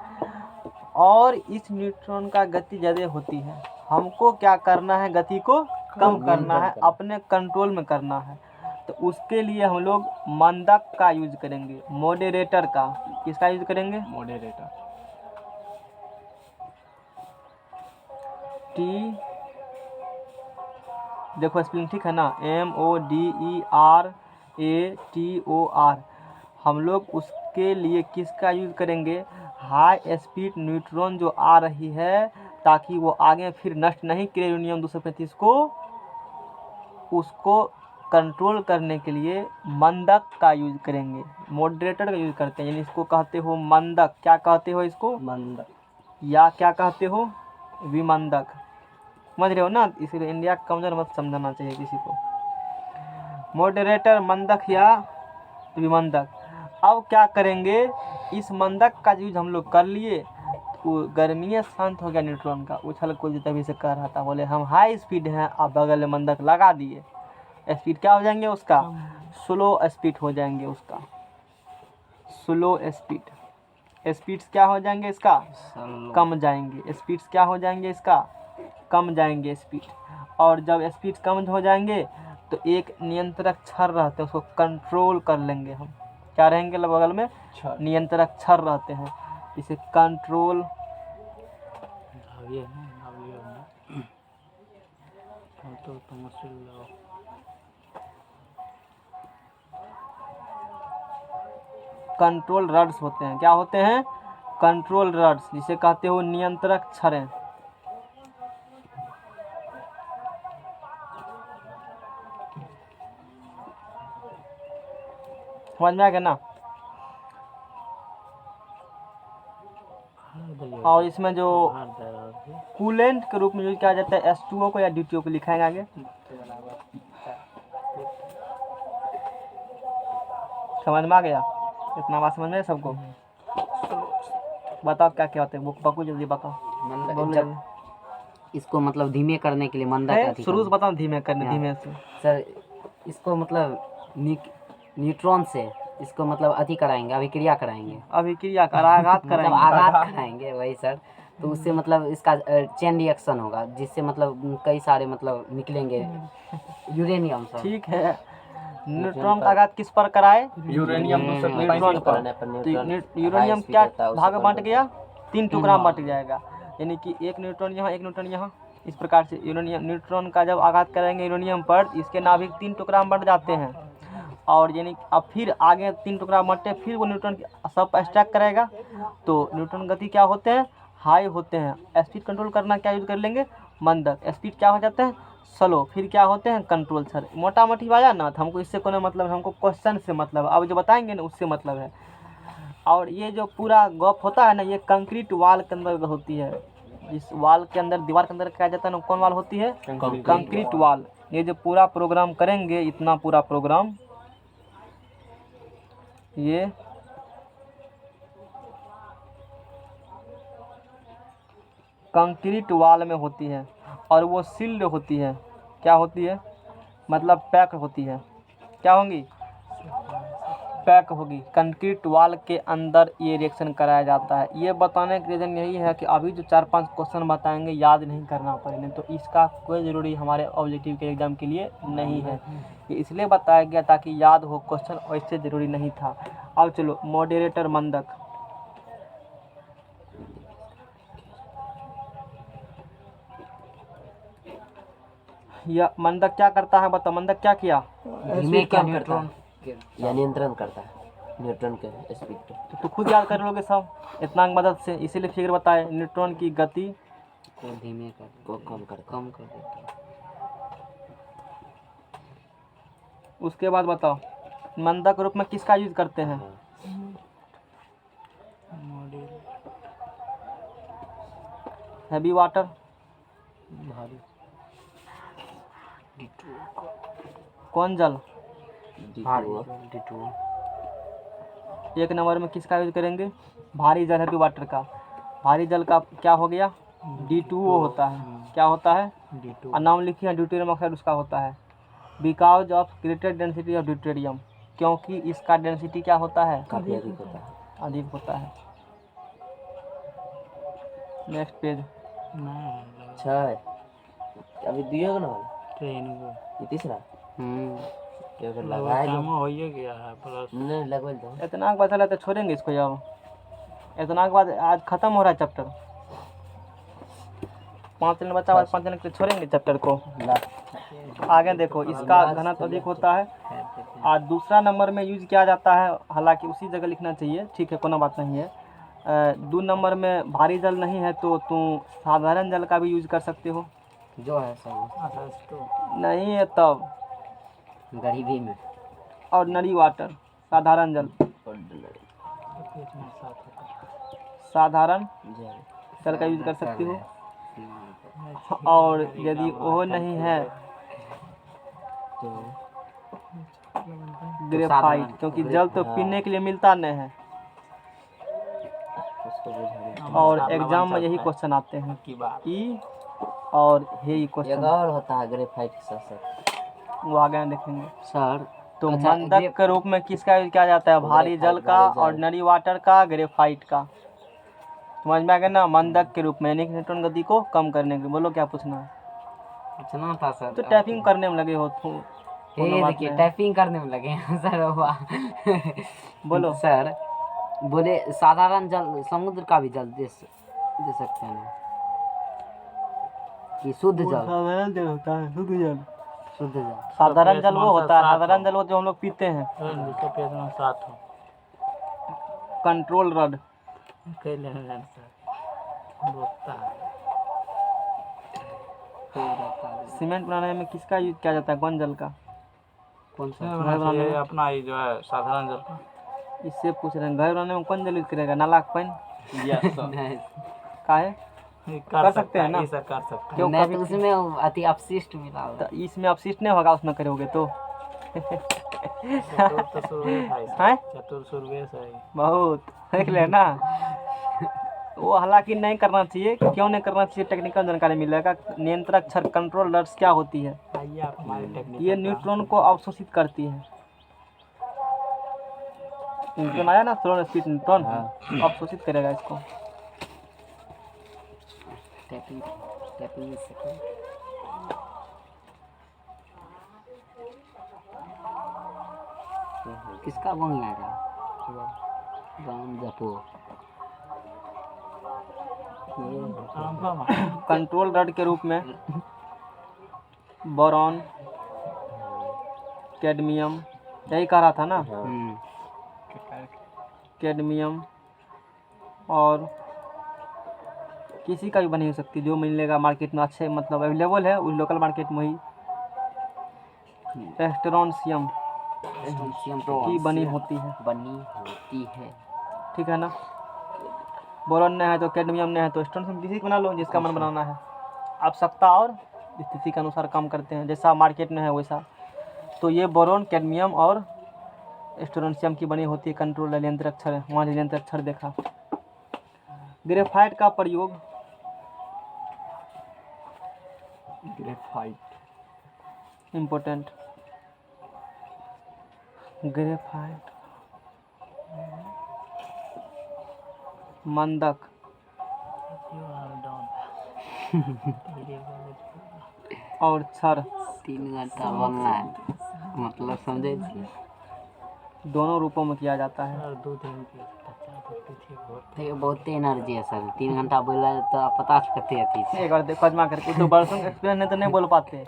और इस न्यूट्रॉन का गति ज़्यादा होती है। हमको क्या करना है, गति को कम करना है, अपने कंट्रोल में करना है। तो उसके लिए हम लोग मंदक का यूज करेंगे, मॉडरेटर का। किसका यूज करेंगे, मॉडरेटर। टी, देखो स्पेलिंग ठीक है ना, MODERATOR। हम लोग उसके लिए किसका यूज करेंगे, हाई स्पीड न्यूट्रॉन जो आ रही है, ताकि वो आगे फिर नष्ट नहीं करे यूरेनियम 235 को, उसको कंट्रोल करने के लिए मंदक का यूज करेंगे, मॉडरेटर का यूज करते हैं। यानी इसको कहते हो मंदक। क्या कहते हो इसको, मंदक। या क्या कहते हो, विमंदक। समझ रहे हो ना, इसलिए इंडिया का कमजोर मत समझना चाहिए किसी को। मॉडरेटर, मंदक या विमंदक। अब क्या करेंगे, इस मंदक का यूज हम लोग कर लिए, तो गर्मी शांत हो गया न्यूट्रॉन का। उछल कूद तभी से कर रहा था, बोले हम हाई स्पीड हैं, अब बगल में मंदक लगा दिए, स्पीड क्या हो जाएंगे उसका, स्लो स्पीड हो जाएंगे उसका, स्लो स्पीड। स्पीड्स क्या हो जाएंगे इसका, कम जाएंगे। स्पीड्स क्या हो जाएंगे इसका, कम जाएंगे स्पीड। और जब स्पीड कम हो जाएंगे तो एक नियंत्रक छड़ रहते हैं, उसको कंट्रोल कर लेंगे हम। क्या रहेंगे बगल में, नियंत्रक छड़ रहते हैं, इसे कंट्रोल। कंट्रोल रड्स होते हैं। क्या होते हैं, कंट्रोल रड्स, जिसे कहते हो नियंत्रक छड़ें। समझ में आ गया ना। और इसमें जो कूलेंट के रूप में यूज किया जाता है, H2O को या D2O को लिखाएंगे आगे। समझ में आ गया, इतना बात समझ में सबको। बताओ क्या क्या होता है, बकू जल्दी बताओ। मंदक जब इसको मतलब धीमे करने के लिए मंदक शुरू से बताओ, धीमे करने, धीमे से। सर इसको मतलब न्यूट्रॉन से इसको मतलब अति कराएंगे, अभिक्रिया कराएंगे, अभिक्रिया आघात मतलब कराएंगे, आघात कराएंगे वही सर। तो उससे मतलब इसका चेन रिएक्शन होगा, जिससे मतलब कई सारे मतलब निकलेंगे यूरेनियम सर। ठीक है। न्यूट्रॉन का आघात किस पर कराए, यूरेनियम न्यूट्रॉन पर। तो यूरेनियम क्या भाग बंट गया, 3 टुकड़ा में बंट जाएगा। यानी कि एक न्यूट्रॉन यहाँ, एक न्यूट्रॉन यहाँ, इस प्रकार से यूरेनियम, न्यूट्रॉन का जब आघात करेंगे यूरेनियम पर, इसके नाभिक 3 टुकड़ा में बंट जाते हैं। और यानी अब फिर आगे 3 टुकड़ा बंटे, फिर वो न्यूट्रॉन सब स्टैक करेगा। तो न्यूट्रॉन गति क्या होते हैं, हाई होते हैं। स्पीड कंट्रोल करना क्या यूज कर लेंगे, मंदक। स्पीड क्या हो जाते हैं, स्लो। फिर क्या होते हैं, कंट्रोल। सर मोटा मोटी बात ना, हमको इससे कोई मतलब, हमको क्वेश्चन से मतलब, अब जो बताएंगे ना उससे मतलब है। और ये जो पूरा गप होता है ना, ये कंक्रीट वाल के अंदर होती है। इस वाल के अंदर, दीवार के अंदर क्या जाता है ना, कौन वाल होती है, कंक्रीट वाल। ये जो पूरा प्रोग्राम करेंगे, इतना पूरा प्रोग्राम ये कंक्रीट वाल में होती है, और वो सील्ड होती है। क्या होती है, मतलब पैक होती है। क्या होंगी, पैक होगी। कंक्रीट वाल के अंदर ये रिएक्शन कराया जाता है। ये बताने का रीज़न यही है कि अभी जो 4-5 क्वेश्चन बताएंगे, याद नहीं करना पड़े, नहीं तो इसका कोई ज़रूरी हमारे ऑब्जेक्टिव के एग्ज़ाम के लिए नहीं है। ये इसलिए बताया गया ताकि याद हो, क्वेश्चन वैसे ज़रूरी नहीं था। अब चलो, मॉडरेटर मंदक। यह मंदक क्या करता है, बताओ। मंदक क्या किया, धीमे क्या न्यूट्रॉन या नियंत्रण करता है न्यूट्रॉन के स्पीड पे। तो खुद याद कर लोगे सब इतना की मदद से। इसीलिए फिगर बताए, न्यूट्रॉन की गति को धीमे कर, को कम करता कम कर देता है। उसके बाद बताओ, मंदक रूप में किसका यूज करते हैं, हैवी वाटर, कौन जल? भारी D2 एक नंबर में किसका यूज करेंगे? भारी जल हैवी वाटर का। भारी जल का क्या हो गया? D2O होता है। क्या होता है? और नाम लिखिए, ड्यूटेरियम ऑक्साइड उसका होता है। Because of greater density of deuterium, क्योंकि इसका डेंसिटी क्या होता है? काफी अधिक होता है। अधिक होता है। Next page. अच्छा है। अभी दियो ना ट्रेन को ये तीसरा ये अगर लगा लगाए काम लो हो ही गया है प्लस नहीं लगवाइल तो इतना के बाद चला तो छोड़ेंगे इसको अब। इतना के बाद आज खत्म हो रहा है चैप्टर। 5 दिन बचा हुआ है, 5 दिन के लिए छोड़ेंगे चैप्टर को। ला आगे देखो, इसका घनत्व अधिक होता है और दूसरा नंबर में यूज किया जाता है, हालांकि उसी जगह लिखना चाहिए, ठीक है, कोई बात नहीं है। 2 नंबर में भारी जल नहीं है तो तुम साधारण जल का भी यूज कर सकते हो। जो है सब नहीं है तब गरीबी में ऑर्डिनरी वाटर, साधारण जल, साधारण जल का यूज कर सकते हो। और यदि वो नहीं है तो ग्रेफाइट, क्योंकि जल तो पीने के लिए मिलता नहीं है। उसको बुझाने और एग्जाम में यही क्वेश्चन आते हैं की बात ई और हे एक क्वेश्चन, और होता है ग्रेफाइट के साथ साथ वो आगे देखेंगे। सर। तो अच्छा, मंदक के रूप में किसका यूज किया जाता है? भारी जल का, भारी जल। ऑर्डिनरी वाटर का, ग्रेफाइट का। समझ में आ गया ना? मंदक के रूप में, यानी कि न्यूट्रॉन गति को कम करने के। बोलो क्या पूछना है? पूछना था सर। तो टाइपिंग करने में लगे हो तो ये देखिए टाइपिंग करने में लगे हैं सर। वाह बोलो। सर बोले साधारण जल समुद्र का भी जल दे सकते हैं कि शुद्ध जल? साधारण जल होता है, शुद्ध जल। शुद्ध जल साधारण जल वो होता है, साधारण जल वो जो हम लोग पीते हैं। दूसरे पेज में 7 हो कंट्रोल रड, कई लेने सर रोकता है सीमेंट बनाने में किसका यूज किया जाता है? कौन जल का? कौन सा? ये अपना ये जो है साधारण जल का इससे पूछ रहे हैं, घर बनाने में कौन जल यूज करेगा? नालाक पानी नहीं, का है? ये कर सकते हैं ना? ये सर कर सकते क्यों नहीं कभी तो उसमें अति अपशिष्ट मिला होगा। तो इसमें अपशिष्ट नहीं होगा, उसमें करोगे तो हैं चतुर तो सुरवेश है हैं? चतुर सुरवेश है बहुत देख ले ना। वो हालांकि नहीं करना चाहिए। क्यों नहीं करना चाहिए? टेक्निकल जानकारी मिलेगा। नियंत्रक क्षर, कंट्रोल रड्स क्या होती है? आइए आप हमारे टेक्निक ये न्यूट्रॉन को अवशोषित करती है। न्यूट्रॉन आया ना, स्लो स्पीड न्यूट्रॉन अवशोषित करेगा इसको। टैपिंग से किसका बंग आएगा? राम जपो कंट्रोल रड के रूप में बोरॉन, कैडमियम, यही कह रहा था ना, कैडमियम और किसी का भी बनी हो सकती है, जो मिलेगा मार्केट में अच्छे, मतलब अवेलेबल है उस लोकल मार्केट में ही। एस्टेरोनशियम की बनी होती है, ठीक है ना? बोरॉन नहीं है तो कैडमियम नहीं है तो एस्टेरोनशियम किसी का बना लो, जिसका मन बनाना है। आवश्यकता और स्थिति के अनुसार काम करते हैं, जैसा मार्केट में है वैसा। तो ये बोरॉन, कैडमियम और एस्टेरोनशियम की बनी होती है। कंट्रोल नियंत्रक क्षर है, वहाँ नियंत्रक क्षर देखा। ग्रेफाइट का प्रयोग, ग्रेफाइट इम्पोर्टेंट, ग्रेफाइट मंदक, और क्षर 3 घंटा बनना है, मतलब समझे छी? दोनों रूपों में किया जाता है। और 2 दिन के बच्चा तो पीछे बहुत देखिए बहुत एनर्जी है सर। 3 घंटा बोला तो आप पता सकते हैं। एक बार देखो आजमा करके, तो बरसों का एक्सपीरियंस नहीं तो नहीं बोल पाते।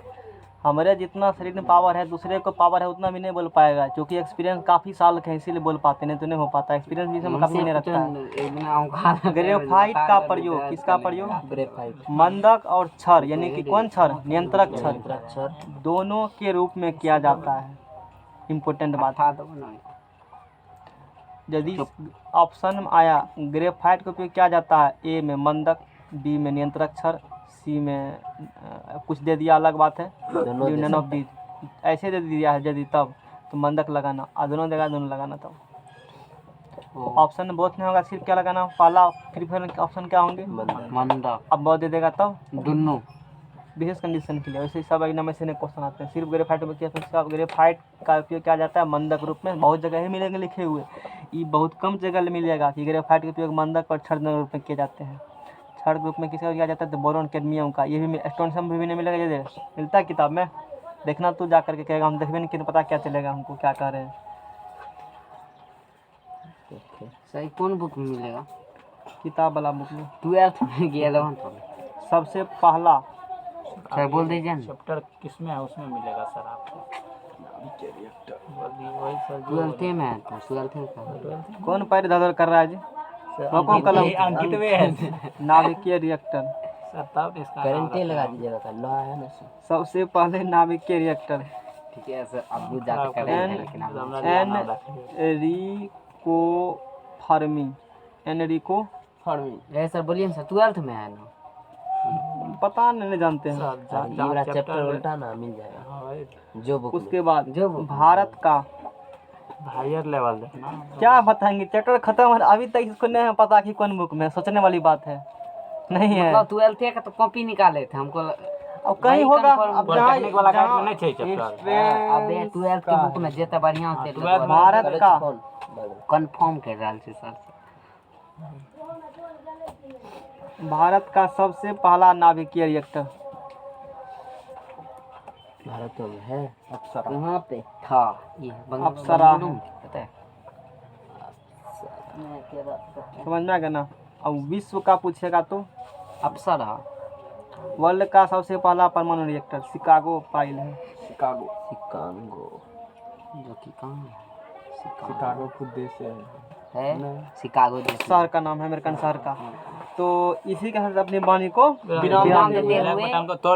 हमारे जितना शरीर में पावर है, दूसरे को पावर है उतना भी नहीं बोल पाएगा, क्योंकि एक्सपीरियंस काफ़ी साल के हैं, इसीलिए बोल पाते, नहीं तो नहीं हो पाता। एक्सपीरियंस भी इसमें काफ़ी नहीं रखता है। ग्रेफाइट का प्रयोग, किसका प्रयोग? ग्रेफाइट मंदक और क्षर, यानी कि कौन क्षर? नियंत्रक क्षर, अक्षर दोनों के रूप में किया जाता है। इम्पोर्टेंट बात है। यदि ऑप्शन में आया ग्रेफाइट का उपयोग किया जाता है, ए में मंदक, बी में नियंत्रक क्षर, इसी में कुछ दे दिया अलग बात है, दोनों दे यूनियन ऑफ दी ऐसे दे दिया है यदि तब तो मंदक लगाना, और दोनों देगा दोनों लगाना तब। ऑप्शन बहुत नहीं होगा, सिर्फ क्या लगाना, पहला फ्री फायर के ऑप्शन क्या होंगे, मंदा अब बहुत दे देगा तब दुन्नु विशेष कंडीशन के लिए। वैसे ही सब एग्जाम में से क्वेश्चन आते हैं। सिर्फ ग्रेफाइट में क्या ग्रेफाइट का उपयोग किया जाता है मंदक रूप में, बहुत जगह ही मिलेंगे लिखे हुए, ये बहुत कम जगह मिलेगा कि ग्रेफाइट का उपयोग मंदक और छड़ रूप में किए जाते हैं। छड़ रूप में किसका किया जाता है तो बोरोन कैडमियम का, ये भी स्टोनसम भी नहीं मिलेगा, ये मिलता है किताब में, देखना तू जा करके कहेगा हम देखबे नहीं कि पता क्या चलेगा हमको क्या कह रहे हैं। सही कौन बुक में मिलेगा? किताब वाला बुक में 12th में कि 11th में? सबसे पहला सर बोल दीजिए ना। चैप्टर किसमें है उसमें मिलेगा सर आपको। वही सर 12th में है तो 12th का कौन पैर धर कर रहा है जी, वो कौन कलम, अंकित में है नाभिकीय रिएक्टर। सर तब इसका करंट लगा दीजिएगा सर, लो है ना सर। सबसे पहले नाभिकीय रिएक्टर ठीक है सर, अब बुझ जाते करेंगे लेकिन अब एनरिको फर्मी, एनरिको फॉर्मी ये सर बोलिए ना सर 12th में है ना? पता नहीं जानते हैं। ये वाला चैप्टर उल्टा ना मिल जाएगा जो बुक उसके बाद जो भारत का हायर लेवल देखना। क्या बताएंगे, चैप्टर खत्म है अभी तक इसको नहीं पता कि कौन बुक में, सोचने वाली बात है नहीं है। मतलब 12th का तो कॉपी निकाले थे हमको अब कहीं वही होगा, confirm अब पॉलिटेक्निक वाला गाइड में नहीं चाहिए चैप्टर। अबे 12th के बुक में जेता बढ़िया से भारत का कंफर्म कर रहा है सर। भारत का सबसे पहला नाभिकीय रिएक्टर भारत में है अप्सरा। कहाँ पे था ये अप्सरा है। पता है? समझ में आ गया ना। अब विश्व का पूछेगा तो अप्सरा वर्ल्ड का सबसे पहला परमाणु रिएक्टर शिकागो पाइल है। शिकागो शिकागो जो कि कहाँ है? शिकागो खुद देश है। शिकागो देश में। शहर का नाम है, अमेरिकन शहर का। तो इसी के साथ अपनी वाणी को विराम देते हुए बटन को तोड़